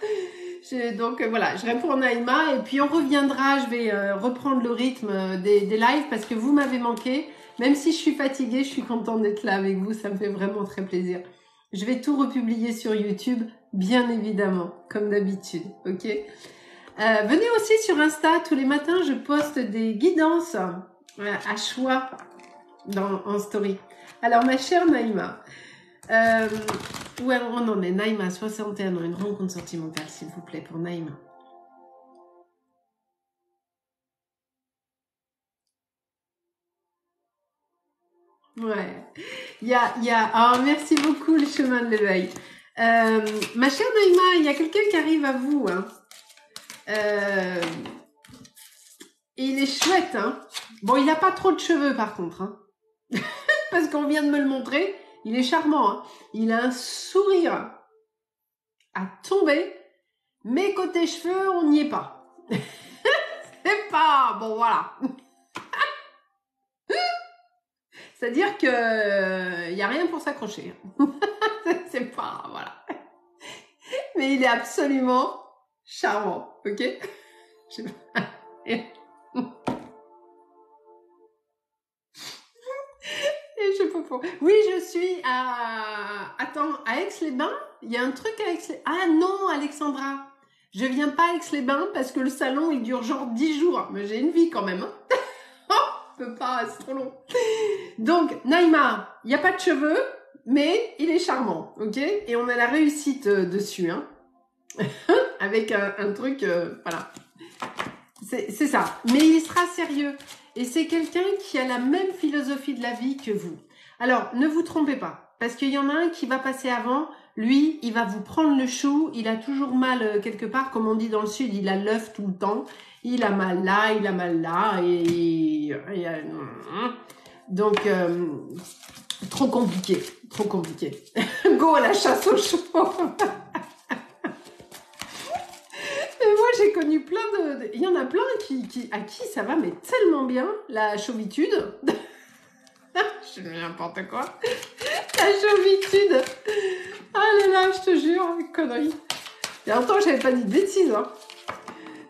Donc voilà, je réponds à Naïma et puis on reviendra, je vais reprendre le rythme des lives parce que vous m'avez manqué. Même si je suis fatiguée, je suis contente d'être là avec vous, ça me fait vraiment très plaisir. Je vais tout republier sur YouTube, bien évidemment, comme d'habitude, ok? Venez aussi sur Insta, tous les matins, je poste des guidances à choix en story. Alors, ma chère Naïma, où on en est? Naïma, 61 ans, une rencontre sentimentale, s'il vous plaît, pour Naïma. Ouais, oh, merci beaucoup le chemin de l'éveil. Ma chère Naïma, il y a quelqu'un qui arrive à vous, hein. Et il est chouette, hein. Bon, il n'a pas trop de cheveux par contre, hein. Parce qu'on vient de me le montrer, il est charmant, hein. Il a un sourire à tomber, mais côté cheveux, on n'y est pas. C'est pas... Bon, voilà. C'est-à-dire que n'y a rien pour s'accrocher. C'est pas... Voilà. Mais il est absolument charmant, ok? Oui, je suis à... Attends, à Aix-les-Bains? Il y a un truc à Aix-les-Bains. Ah non, Alexandra. Je viens pas à Aix-les-Bains parce que le salon, il dure genre 10 jours. Mais j'ai une vie quand même. Hein. Je peux pas, c'est trop long. Donc, Naïma, il n'y a pas de cheveux, mais il est charmant, ok? Et on a la réussite dessus, hein. Avec un truc, voilà. C'est ça. Mais il sera sérieux. Et c'est quelqu'un qui a la même philosophie de la vie que vous. Alors, ne vous trompez pas. Parce qu'il y en a un qui va passer avant. Lui, il va vous prendre le chou. Il a toujours mal quelque part. Comme on dit dans le sud, il a l'œuf tout le temps. Il a mal là, il a mal là. Donc, trop compliqué. Trop compliqué. Go à la chasse aux chevaux. Moi, j'ai connu plein il y en a plein à qui ça va, mais tellement bien, la chauvitude. Je dis n'importe quoi. La chauvitude. Ah là là, je te jure, connerie. Il y a longtemps que j'avais pas dit de bêtises. Hein.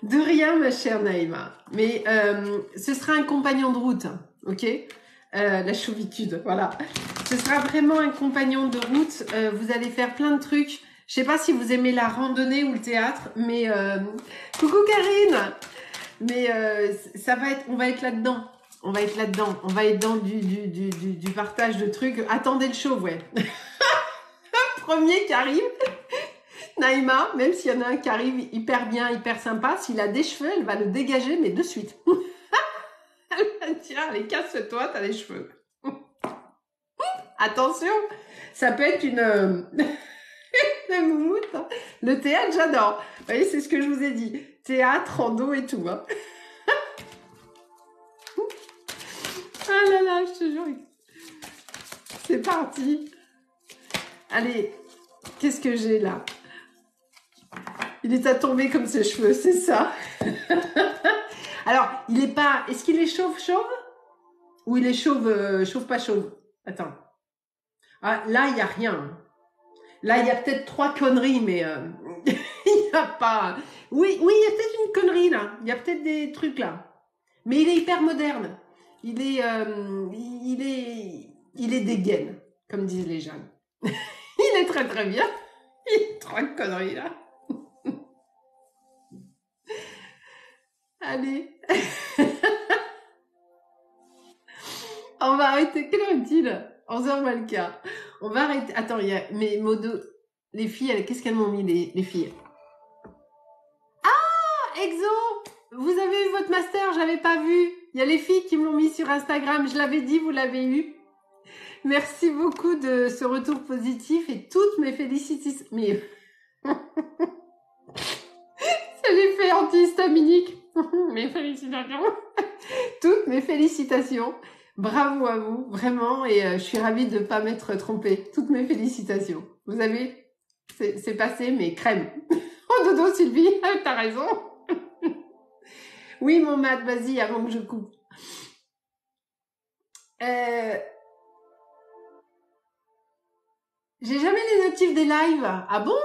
De rien, ma chère Naïma. Mais ce sera un compagnon de route, ok? La chauvitude, voilà. Ce sera vraiment un compagnon de route. Vous allez faire plein de trucs. Je sais pas si vous aimez la randonnée ou le théâtre, mais coucou Karine. Mais ça va être, on va être là-dedans. On va être là-dedans. On va être dans du partage de trucs. Attendez le chauve, ouais. Premier qui arrive, Naïma, même s'il y en a un qui arrive hyper bien, hyper sympa, s'il a des cheveux, elle va le dégager, mais de suite. Elle va dire, allez, casse-toi, t'as les cheveux. Attention, ça peut être une moumoute. Hein. Le théâtre, j'adore. Vous voyez, c'est ce que je vous ai dit. Théâtre, rando et tout. Hein. Ah là là, je te jure. C'est parti. Allez, qu'est-ce que j'ai là? Il est à tomber comme ses cheveux, c'est ça. Alors, il est pas... Est-ce qu'il est chauve? Ou il est chauve, chauve pas chauve? Attends. Ah, là, il n'y a rien. Là, il y a peut-être 3 conneries, mais il n'y a pas... Oui, il y a peut-être une connerie, là. Il y a peut-être des trucs, là. Mais il est hyper moderne. Il est dégaine, comme disent les jeunes. Il est très, très bien. Il y a 3 conneries, là. Allez. On va arrêter. Quelle heure est-il? 11h moins le quart. On va arrêter. Attends, il y a mes modos. Les filles, qu'est-ce qu'elles m'ont mis, les filles? Ah, Exo! Vous avez eu votre master, j'avais pas vu. Il y a les filles qui me l'ont mis sur Instagram. Je l'avais dit, vous l'avez eu. Merci beaucoup de ce retour positif et toutes mes félicitations. Mais c'est l'effet antihistaminique. Mes félicitations. Toutes mes félicitations. Bravo à vous, vraiment. Et je suis ravie de ne pas m'être trompée. Toutes mes félicitations. Vous avez... C'est passé, mais crème. Oh, dodo, Sylvie, t'as raison. Oui, mon mat, vas-y, avant que je coupe. J'ai jamais les notifs des lives. Ah bon?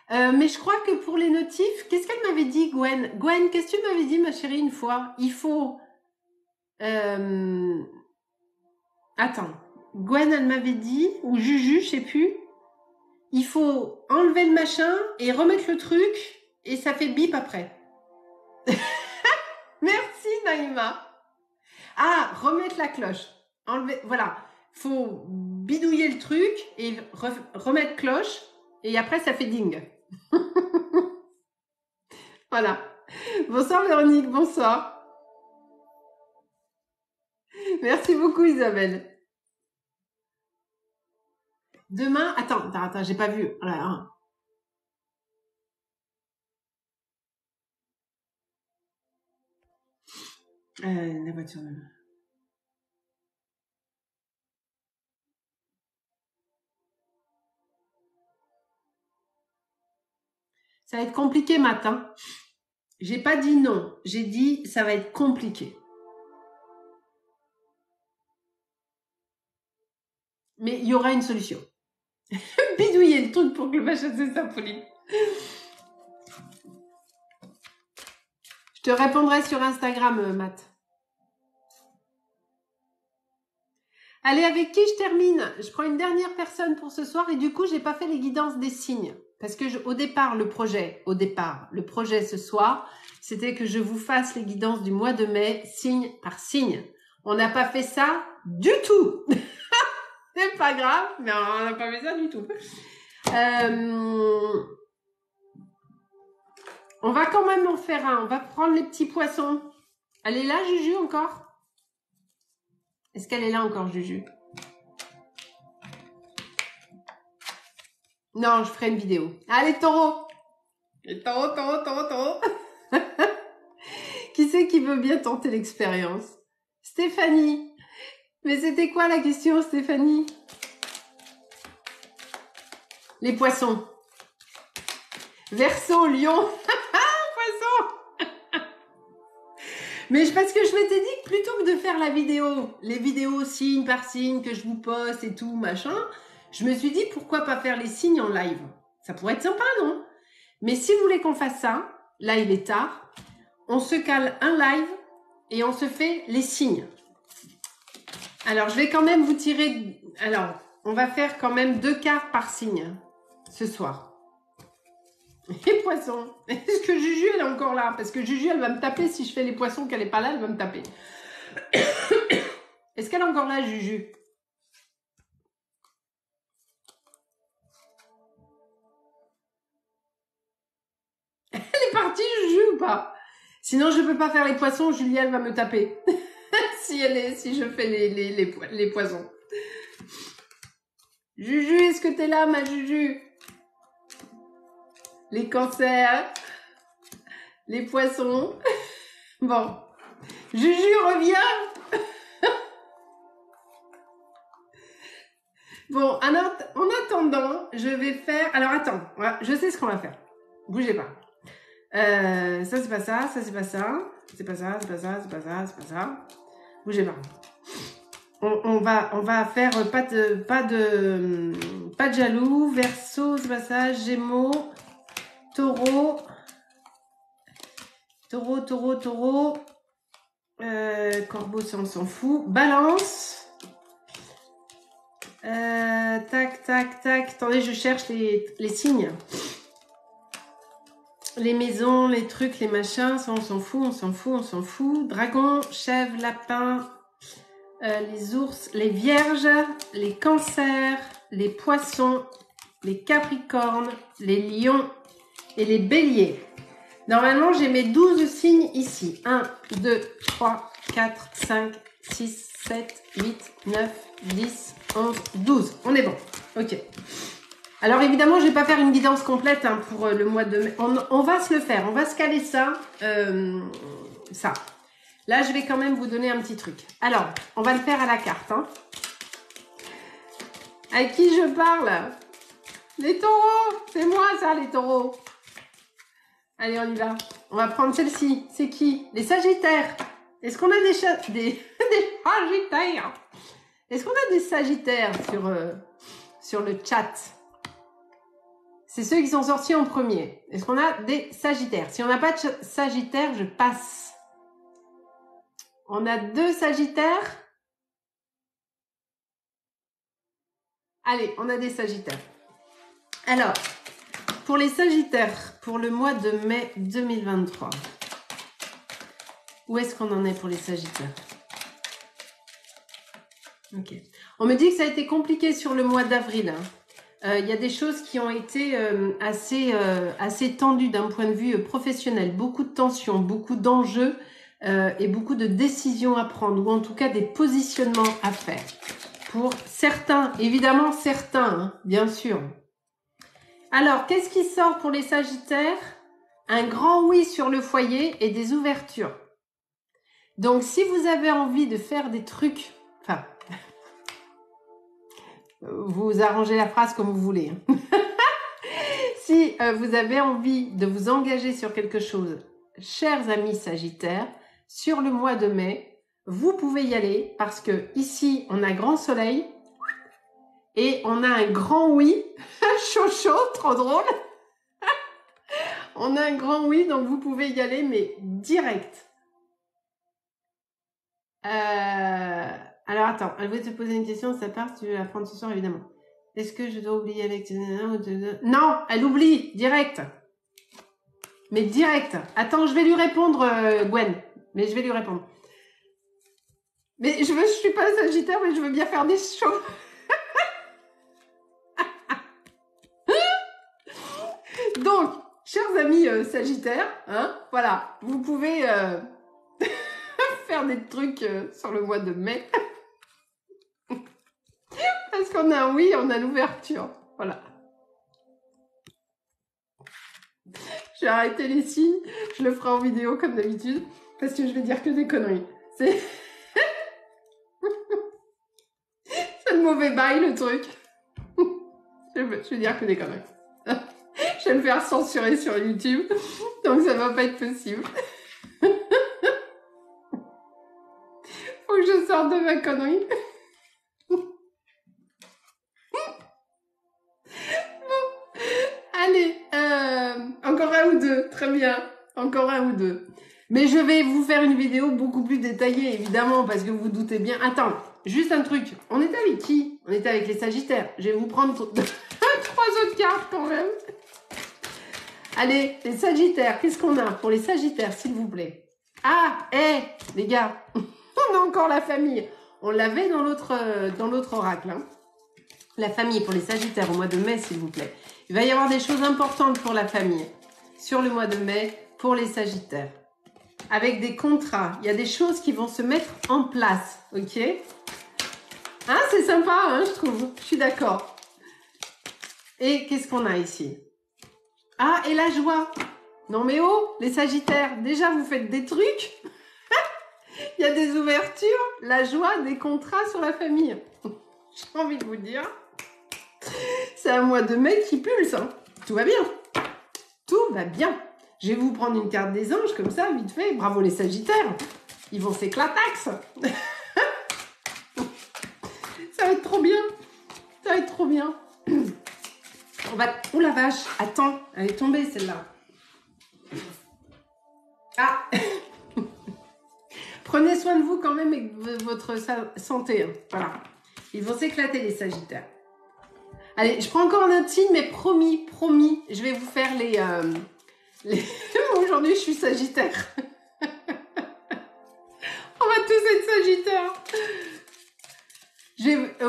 Mais je crois que pour les notifs, qu'est-ce qu'elle m'avait dit, Gwen? Gwen, qu'est-ce que tu m'avais dit, ma chérie, une fois? Il faut... Attends. Gwen, elle m'avait dit, ou Juju, je sais plus. Il faut enlever le machin et remettre le truc et ça fait bip après. Merci, Naïma. Ah, remettre la cloche. Enlever, voilà. Faut bidouiller le truc et remettre cloche et après ça fait ding. Voilà. Bonsoir Véronique, bonsoir. Merci beaucoup Isabelle. Demain, attends, j'ai pas vu. Voilà. La voiture même. Ça va être compliqué matin. J'ai pas dit non, j'ai dit ça va être compliqué. Mais il y aura une solution. Bidouiller le truc pour que le machin se symphonique. Je te répondrai sur Instagram, Matt. Allez, avec qui je termine? Je prends une dernière personne pour ce soir et du coup, j'ai pas fait les guidances des signes. Parce que au départ, le projet ce soir, c'était que je vous fasse les guidances du mois de mai, signe par signe. On n'a pas fait ça du tout. C'est pas grave, mais on n'a pas fait ça du tout. On va quand même en faire un. On va prendre les petits poissons. Elle est là, Juju, encore? Est-ce qu'elle est là encore, Juju? Non, je ferai une vidéo. Allez, taureau! Taureau. Qui c'est qui veut bien tenter l'expérience? Stéphanie. Mais c'était quoi la question, Stéphanie? Les poissons. Verseau, lion. Poisson. Mais parce que je m'étais dit que plutôt que de faire la vidéo, les vidéos signe par signe que je vous poste et tout, machin, je me suis dit pourquoi pas faire les signes en live. Ça pourrait être sympa, non? Mais si vous voulez qu'on fasse ça, là il est tard, on se cale un live et on se fait les signes. Alors, je vais quand même vous tirer... Alors, on va faire quand même 2 cartes par signe ce soir. Les poissons. Est-ce que Juju, elle est encore là? Parce que Juju, elle va me taper si je fais les poissons, qu'elle n'est pas là, elle va me taper. Est-ce qu'elle est encore là, Juju? Elle est partie, Juju, ou pas? Sinon, je ne peux pas faire les poissons, Julia, elle va me taper. si je fais les poissons. Juju, est-ce que t'es là, ma Juju? Les cancers, les poissons. Bon. Juju, reviens. Bon, en attendant, je vais faire... Alors, attends, je sais ce qu'on va faire. Bougez pas. Ça, c'est pas ça, ça, c'est pas ça. C'est pas ça, c'est pas ça, c'est pas ça, c'est pas ça. Bougez pas. On va faire pas de jaloux, Verseau, c'est pas ça, Gémeaux, Taureau, Corbeau, ça on s'en fout, Balance, tac, attendez, je cherche les signes, les maisons, les trucs, les machins, ça on s'en fout, Dragon, Chèvre, Lapin, les ours, les vierges, les cancers, les poissons, les capricornes, les lions et les béliers. Normalement, j'ai mes 12 signes ici. 1, 2, 3, 4, 5, 6, 7, 8, 9, 10, 11, 12. On est bon. Ok. Alors évidemment, je ne vais pas faire une guidance complète hein, pour le mois de mai. On va se le faire. On va se caler ça. Ça. Là, je vais quand même vous donner un petit truc. Alors, on va le faire à la carte. Hein. À qui je parle? Les taureaux. C'est moi ça, les taureaux. Allez, on y va. On va prendre celle-ci. C'est qui? Les sagittaires. Est-ce qu'on a des sagittaires? Est-ce qu'on a des sagittaires sur le chat? C'est ceux qui sont sortis en premier. Est-ce qu'on a des sagittaires? Si on n'a pas de sagittaire, je passe. On a 2 sagittaires. Allez, on a des sagittaires. Alors, pour les sagittaires, pour le mois de mai 2023, où est-ce qu'on en est pour les sagittaires? Ok. On me dit que ça a été compliqué sur le mois d'avril. Il y a des choses qui ont été assez tendues d'un point de vue professionnel. Beaucoup de tensions, beaucoup d'enjeux. Et beaucoup de décisions à prendre, ou en tout cas des positionnements à faire. Pour certains, évidemment certains, hein, bien sûr. Alors, qu'est-ce qui sort pour les sagittaires? Un grand oui sur le foyer et des ouvertures. Donc, si vous avez envie de faire des trucs, enfin, vous arrangez la phrase comme vous voulez. Hein. Si vous avez envie de vous engager sur quelque chose, chers amis sagittaires, sur le mois de mai, vous pouvez y aller parce que ici, on a grand soleil et on a un grand oui. Chaud, trop drôle. On a un grand oui, donc vous pouvez y aller, mais direct. Alors, attends, elle veut te poser une question, ça part, tu veux la prendre ce soir, évidemment. Est-ce que je dois oublier avec... Non, elle oublie, direct. Mais direct. Attends, je vais lui répondre, Gwen. Mais je vais lui répondre. Mais je suis pas sagittaire, mais je veux bien faire des shows. Donc, chers amis sagittaires, hein, voilà, vous pouvez faire des trucs sur le mois de mai. Parce qu'on a un oui, on a l'ouverture. Voilà. Je vais arrêter les signes, je le ferai en vidéo comme d'habitude. Parce que je vais dire que des conneries. C'est le mauvais bail, le truc. Je vais dire que des conneries. Je vais me faire censurer sur YouTube. Donc ça va pas être possible. Faut que je sorte de ma connerie. Bon. Allez. Encore un ou deux. Très bien. Encore un ou deux. Mais je vais vous faire une vidéo beaucoup plus détaillée, évidemment, parce que vous vous doutez bien. Attends, juste un truc. On était avec qui? On était avec les sagittaires. Je vais vous prendre 3 autres cartes quand même. Allez, les Sagittaires, qu'est-ce qu'on a pour les Sagittaires, s'il vous plaît? Ah, les gars, on a encore la famille. On l'avait dans l'autre oracle. Hein. La famille pour les Sagittaires au mois de mai, s'il vous plaît. Il va y avoir des choses importantes pour la famille sur le mois de mai pour les Sagittaires. Avec des contrats, il y a des choses qui vont se mettre en place, ok? Hein, c'est sympa, hein, je trouve. Je suis d'accord. Et qu'est-ce qu'on a ici? Ah, et la joie. Non mais oh, les Sagittaires, déjà vous faites des trucs. Il y a des ouvertures, la joie, des contrats sur la famille. J'ai envie de vous dire, c'est un mois de mai qui pulse. Hein. Tout va bien. Tout va bien. Je vais vous prendre une carte des anges comme ça, vite fait. Bravo les Sagittaires. Ils vont s'éclatax. Ça va être trop bien. Ça va être trop bien. On va... Oh la vache, attends, elle est tombée celle-là. Ah. Prenez soin de vous quand même et de votre santé. Hein. Voilà. Ils vont s'éclater les Sagittaires. Allez, je prends encore un autre signe, mais promis, je vais vous faire les... Aujourd'hui, je suis Sagittaire. On va tous être Sagittaires.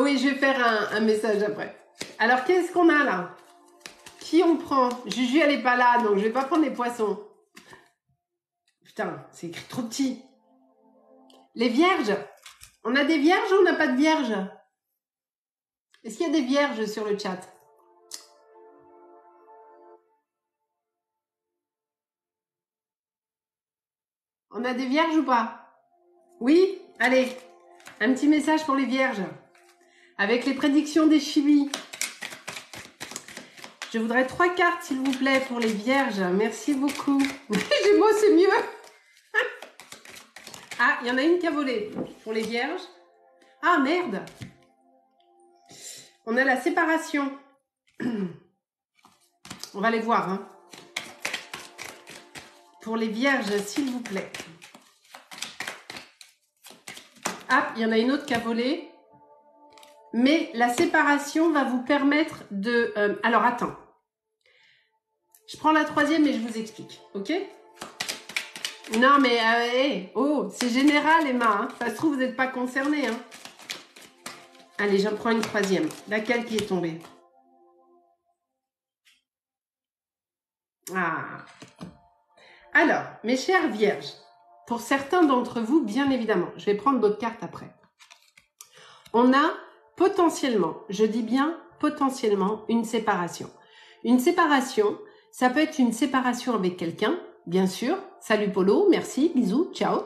Oui, je vais faire un message après. Alors, qu'est-ce qu'on a là? Qui on prend? Juju, elle n'est pas là, donc je ne vais pas prendre les poissons. Putain, c'est écrit trop petit. Les vierges. On a des vierges ou on n'a pas de vierges? Est-ce qu'il y a des vierges sur le chat? On a des vierges ou pas? Oui? Allez, un petit message pour les vierges. Avec les prédictions des chibis. Je voudrais 3 cartes, s'il vous plaît, pour les vierges. Merci beaucoup. Gémeaux, c'est mieux. Ah, il y en a une qui a volé. Pour les vierges. Ah, merde. On a la séparation. On va les voir. Hein. Pour les vierges, s'il vous plaît. Ah, il y en a une autre qui a volé. Mais la séparation va vous permettre de... alors, attends. Je prends la troisième et je vous explique. Ok? Non, mais... hey, oh, c'est général, Emma. Hein. Ça se trouve, vous n'êtes pas concernés. Hein. Allez, j'en prends une troisième. Laquelle qui est tombée? Ah. Alors, mes chères vierges, pour certains d'entre vous, bien évidemment, je vais prendre d'autres cartes après. On a potentiellement, je dis bien potentiellement, une séparation. Une séparation, ça peut être une séparation avec quelqu'un, bien sûr. Salut Polo, merci, bisous, ciao.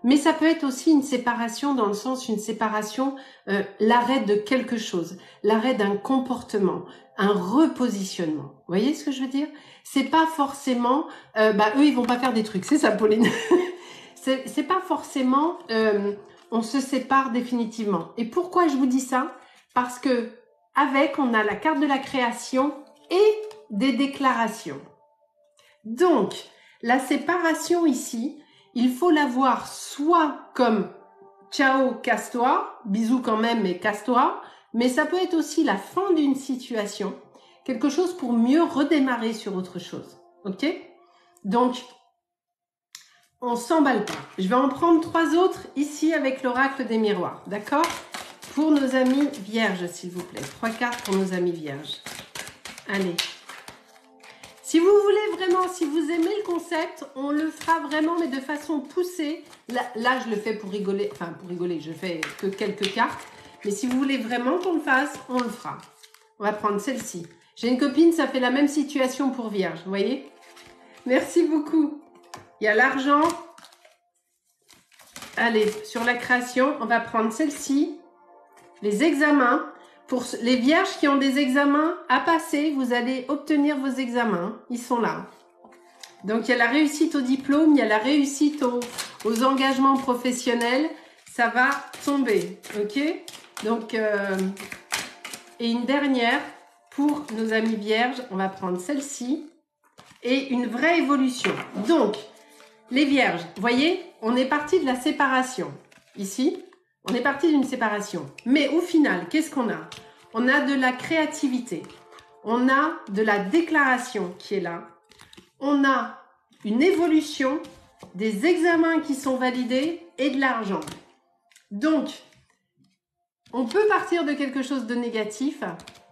Mais ça peut être aussi une séparation dans le sens, une séparation, l'arrêt de quelque chose, l'arrêt d'un comportement, un repositionnement. Vous voyez ce que je veux dire? C'est pas forcément, eux ils vont pas faire des trucs, c'est ça Pauline. c'est pas forcément, on se sépare définitivement. Et pourquoi je vous dis ça? Parce que avec, on a la carte de la création et des déclarations. Donc, la séparation ici, il faut la voir soit comme ciao, casse-toi, bisous quand même, mais casse-toi, mais ça peut être aussi la fin d'une situation, quelque chose pour mieux redémarrer sur autre chose. Ok? Donc, on s'emballe pas. Je vais en prendre 3 autres ici avec l'oracle des miroirs, d'accord? Pour nos amis vierges, s'il vous plaît. 3 cartes pour nos amis vierges. Allez. Si vous voulez vraiment, si vous aimez le concept, on le fera vraiment, mais de façon poussée. Là, je le fais pour rigoler. Enfin, pour rigoler, je fais que quelques cartes. Mais si vous voulez vraiment qu'on le fasse, on le fera. On va prendre celle-ci. J'ai une copine, ça fait la même situation pour Vierge, vous voyez? Merci beaucoup. Il y a l'argent. Allez, sur la création, on va prendre celle-ci. Les examens. Pour les vierges qui ont des examens à passer, vous allez obtenir vos examens. Ils sont là. Donc, il y a la réussite au diplôme, il y a la réussite aux engagements professionnels. Ça va tomber, ok? Donc, et une dernière pour nos amis vierges. On va prendre celle-ci. Et une vraie évolution. Donc, les vierges, vous voyez, on est parti de la séparation. Ici. On est parti d'une séparation. Mais au final, qu'est-ce qu'on a? On a de la créativité. On a de la déclaration qui est là. on a une évolution, des examens qui sont validés et de l'argent. Donc, on peut partir de quelque chose de négatif,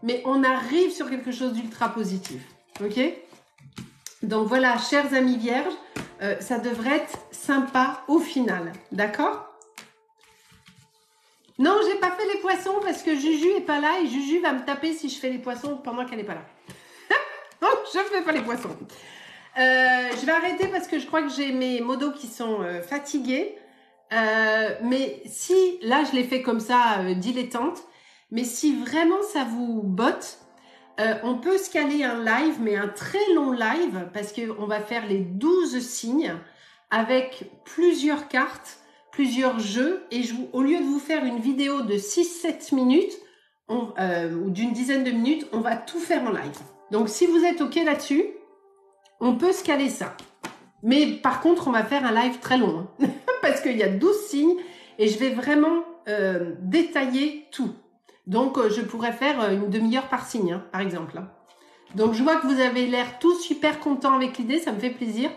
mais on arrive sur quelque chose d'ultra positif. Ok? Donc voilà, chers amis vierges, ça devrait être sympa au final. D'accord? Non, j'ai pas fait les poissons parce que Juju est pas là et Juju va me taper si je fais les poissons pendant qu'elle est pas là. Non, je fais pas les poissons. Je vais arrêter parce que je crois que j'ai mes modos qui sont fatigués. Mais si, là je l'ai fait comme ça, dilettante, mais si vraiment ça vous botte, on peut se caler un live, mais un très long live, parce qu'on va faire les 12 signes avec plusieurs cartes, plusieurs jeux, et au lieu de vous faire une vidéo de 6-7 minutes, ou d'une dizaine de minutes, on va tout faire en live. Donc si vous êtes OK là-dessus, on peut se caler ça. Mais par contre, on va faire un live très long, hein, parce qu'il y a 12 signes, et je vais vraiment détailler tout. Donc, je pourrais faire une demi-heure par signe, hein, par exemple. Hein. Donc, je vois que vous avez l'air tous super contents avec l'idée, ça me fait plaisir.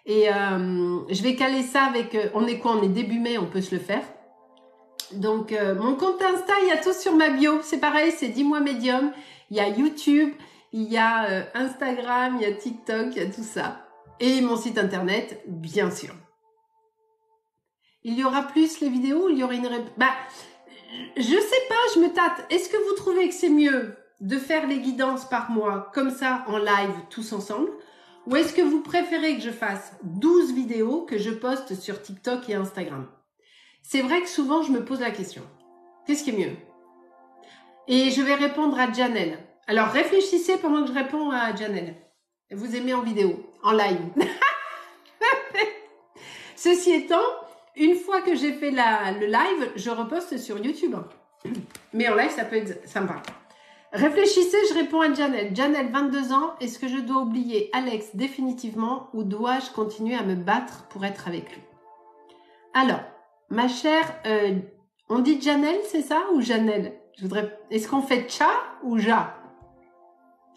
Et je vais caler ça avec... on est quoi? On est début mai, on peut se le faire. Donc, mon compte Insta, il y a tout sur ma bio. C'est pareil, c'est 10 mois médium. Il y a YouTube, il y a Instagram, il y a TikTok, il y a tout ça. Et mon site internet, bien sûr. Il y aura plus les vidéos ou il y aura une... Bah, je sais pas, je me tâte. Est-ce que vous trouvez que c'est mieux de faire les guidances par mois, comme ça, en live, tous ensemble? Ou est-ce que vous préférez que je fasse 12 vidéos que je poste sur TikTok et Instagram? C'est vrai que souvent, je me pose la question. Qu'est-ce qui est mieux? Et je vais répondre à Janelle. Alors, réfléchissez pendant que je réponds à Janelle. Vous aimez en vidéo, en live. Ceci étant, une fois que j'ai fait le live, je reposte sur YouTube. Mais en live, ça peut être sympa. Réfléchissez, je réponds à Janelle. Janelle, 22 ans, est-ce que je dois oublier Alex définitivement ou dois-je continuer à me battre pour être avec lui? Alors, ma chère, on dit Janelle, c'est ça, ou Janelle? Est-ce qu'on fait Tcha ou Ja?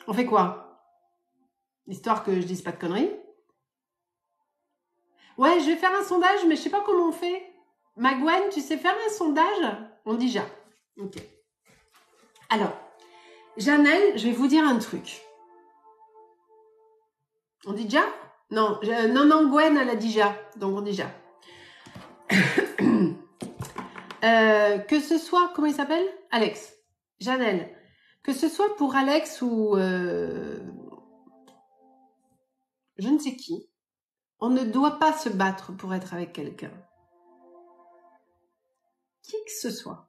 On fait quoi? Histoire que je dise pas de conneries. Ouais, je vais faire un sondage, mais je sais pas comment on fait. Magwen, tu sais faire un sondage? On dit Ja. Ok. Alors, Janelle, je vais vous dire un truc. On dit Ja? Non, non, Gwen, elle a dit Ja. Donc, on dit Ja. Que ce soit, comment il s'appelle? Alex. Janelle. Que ce soit pour Alex ou je ne sais qui, on ne doit pas se battre pour être avec quelqu'un. Qui que ce soit.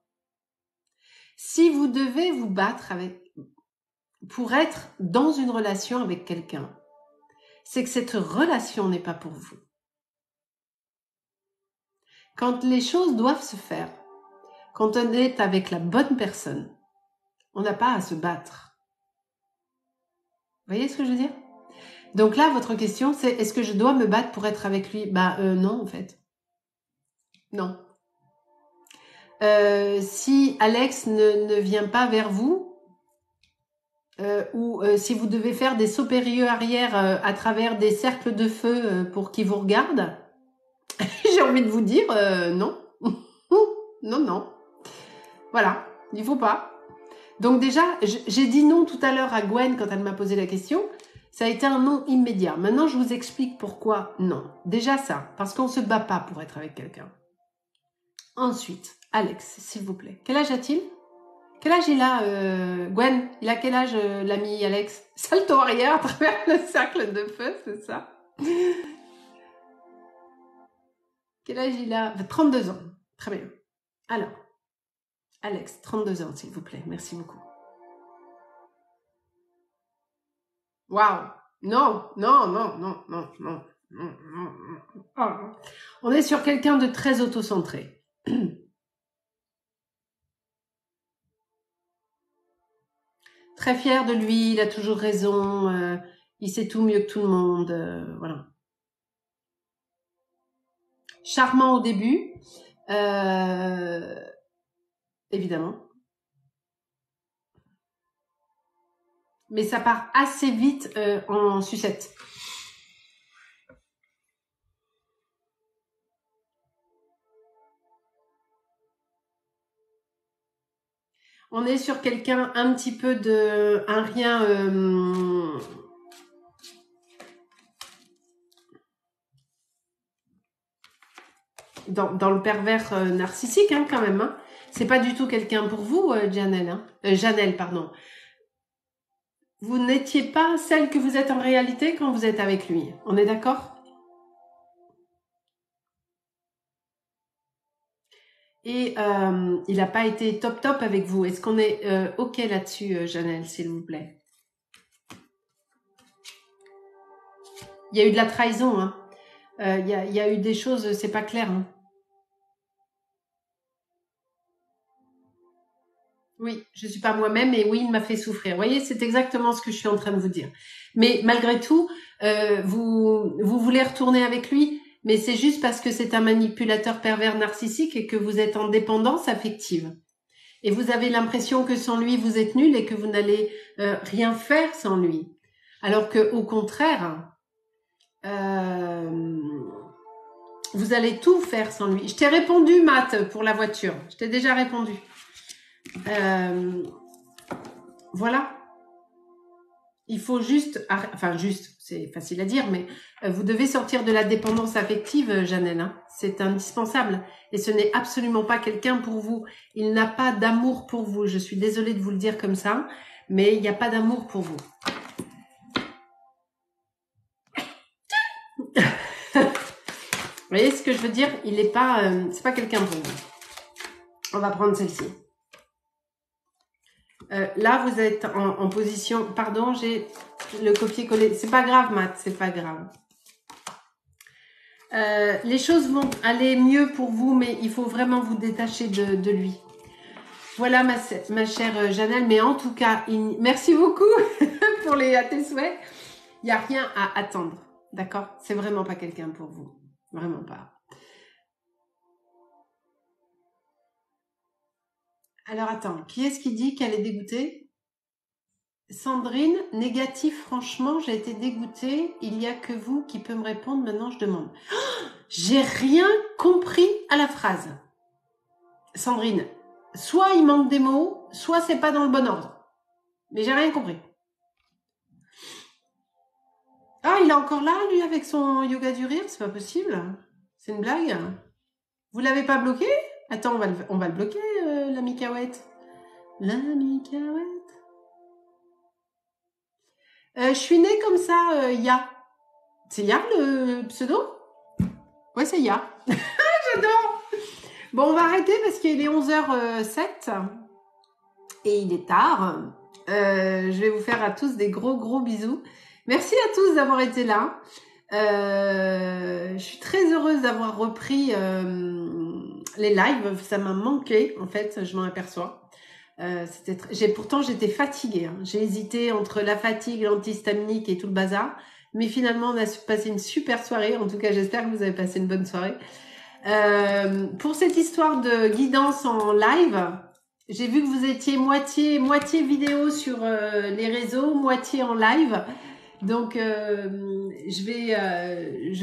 Si vous devez vous battre pour être dans une relation avec quelqu'un, c'est que cette relation n'est pas pour vous. Quand les choses doivent se faire, quand on est avec la bonne personne, on n'a pas à se battre. Vous voyez ce que je veux dire? Donc là, votre question, c'est est-ce que je dois me battre pour être avec lui? Bah non, en fait. Non. Si Alex ne vient pas vers vous, ou si vous devez faire des sauts périlleux arrière à travers des cercles de feu pour qu'il vous regarde, j'ai envie de vous dire non. Non, non. Voilà, il faut pas. Donc déjà, j'ai dit non tout à l'heure à Gwen quand elle m'a posé la question. Ça a été un non immédiat. Maintenant, je vous explique pourquoi non. Déjà ça, parce qu'on ne se bat pas pour être avec quelqu'un. Ensuite, Alex, s'il vous plaît. Quel âge a-t-il? Quel âge il a, Gwen? Il a quel âge, l'ami Alex? Salto arrière à travers le cercle de feu, c'est ça? Quel âge il a? 32 ans. Très bien. Alors, Alex, 32 ans, s'il vous plaît. Merci beaucoup. Waouh! Non, non, non, non, non, non, non, non, non. Oh. On est sur quelqu'un de très autocentré. Très fier de lui, il a toujours raison, il sait tout mieux que tout le monde, voilà. Charmant au début, évidemment. Mais ça part assez vite en sucette. On est sur quelqu'un un petit peu de... un rien... dans le pervers narcissique, hein, quand même. Hein. C'est pas du tout quelqu'un pour vous, Janelle. Hein. Janelle, pardon. Vous n'étiez pas celle que vous êtes en réalité quand vous êtes avec lui. On est d'accord? Et il n'a pas été top avec vous. Est-ce qu'on est OK là-dessus, Janelle, s'il vous plaît? Il y a eu de la trahison. Hein. Il y a eu des choses, c'est pas clair. Hein. Oui, je suis pas moi-même et oui, il m'a fait souffrir. Vous voyez, c'est exactement ce que je suis en train de vous dire. Mais malgré tout, vous voulez retourner avec lui, mais c'est juste parce que c'est un manipulateur pervers narcissique et que vous êtes en dépendance affective. Et vous avez l'impression que sans lui, vous êtes nul et que vous n'allez rien faire sans lui. Alors que au contraire, vous allez tout faire sans lui. Je t'ai répondu, Matt, pour la voiture. Je t'ai déjà répondu. Voilà. Il faut juste, enfin juste, c'est facile à dire, mais vous devez sortir de la dépendance affective, Janelle. Hein. C'est indispensable. Et ce n'est absolument pas quelqu'un pour vous. Il n'a pas d'amour pour vous. Je suis désolée de vous le dire comme ça, mais il n'y a pas d'amour pour vous. Vous voyez ce que je veux dire? Il n'est pas, c'est pas quelqu'un pour vous. On va prendre celle-ci. Là, vous êtes en position... Pardon, j'ai le copier-coller. C'est pas grave, Matt, c'est pas grave. Les choses vont aller mieux pour vous, mais il faut vraiment vous détacher de lui. Voilà, ma chère Janelle. Mais en tout cas, merci beaucoup pour tes souhaits. Il n'y a rien à attendre, d'accord? C'est vraiment pas quelqu'un pour vous. Vraiment pas. Alors, attends. Qui est-ce qui dit qu'elle est dégoûtée? Sandrine, négatif, franchement, j'ai été dégoûtée. Il n'y a que vous qui peut me répondre. Maintenant, je demande. Oh, j'ai rien compris à la phrase. Sandrine, soit il manque des mots, soit c'est pas dans le bon ordre. Mais j'ai rien compris. Ah, il est encore là, lui, avec son yoga du rire? C'est pas possible. C'est une blague. Vous l'avez pas bloqué? Attends, on va le bloquer, l'ami Cahouette. L'ami Cahouette. Je suis née comme ça, Ya. C'est Ya le pseudo? Ouais, c'est Ya. J'adore. Bon, on va arrêter parce qu'il est 11h07 et il est tard. Je vais vous faire à tous des gros bisous. Merci à tous d'avoir été là. Je suis très heureuse d'avoir repris les lives. Ça m'a manqué, en fait, je m'en aperçois. Pourtant, j'étais fatiguée. Hein. J'ai hésité entre la fatigue, l'antihistaminique et tout le bazar. Mais finalement, on a passé une super soirée. En tout cas, j'espère que vous avez passé une bonne soirée. Pour cette histoire de guidance en live, j'ai vu que vous étiez moitié vidéo sur les réseaux, moitié en live. Donc, je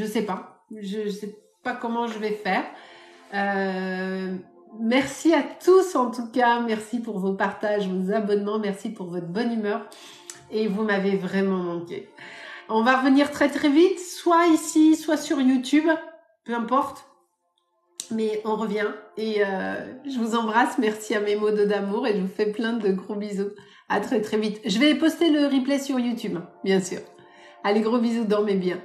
sais pas. Je sais pas comment je vais faire. Merci à tous en tout cas. Merci pour vos partages, vos abonnements. Merci pour votre bonne humeur. Et vous m'avez vraiment manqué. On va revenir très vite, soit ici, soit sur YouTube. Peu importe. Mais on revient. Et je vous embrasse. Merci à mes mots d'amour. Et je vous fais plein de gros bisous. À très vite. Je vais poster le replay sur YouTube, bien sûr. Allez, gros bisous, dormez bien.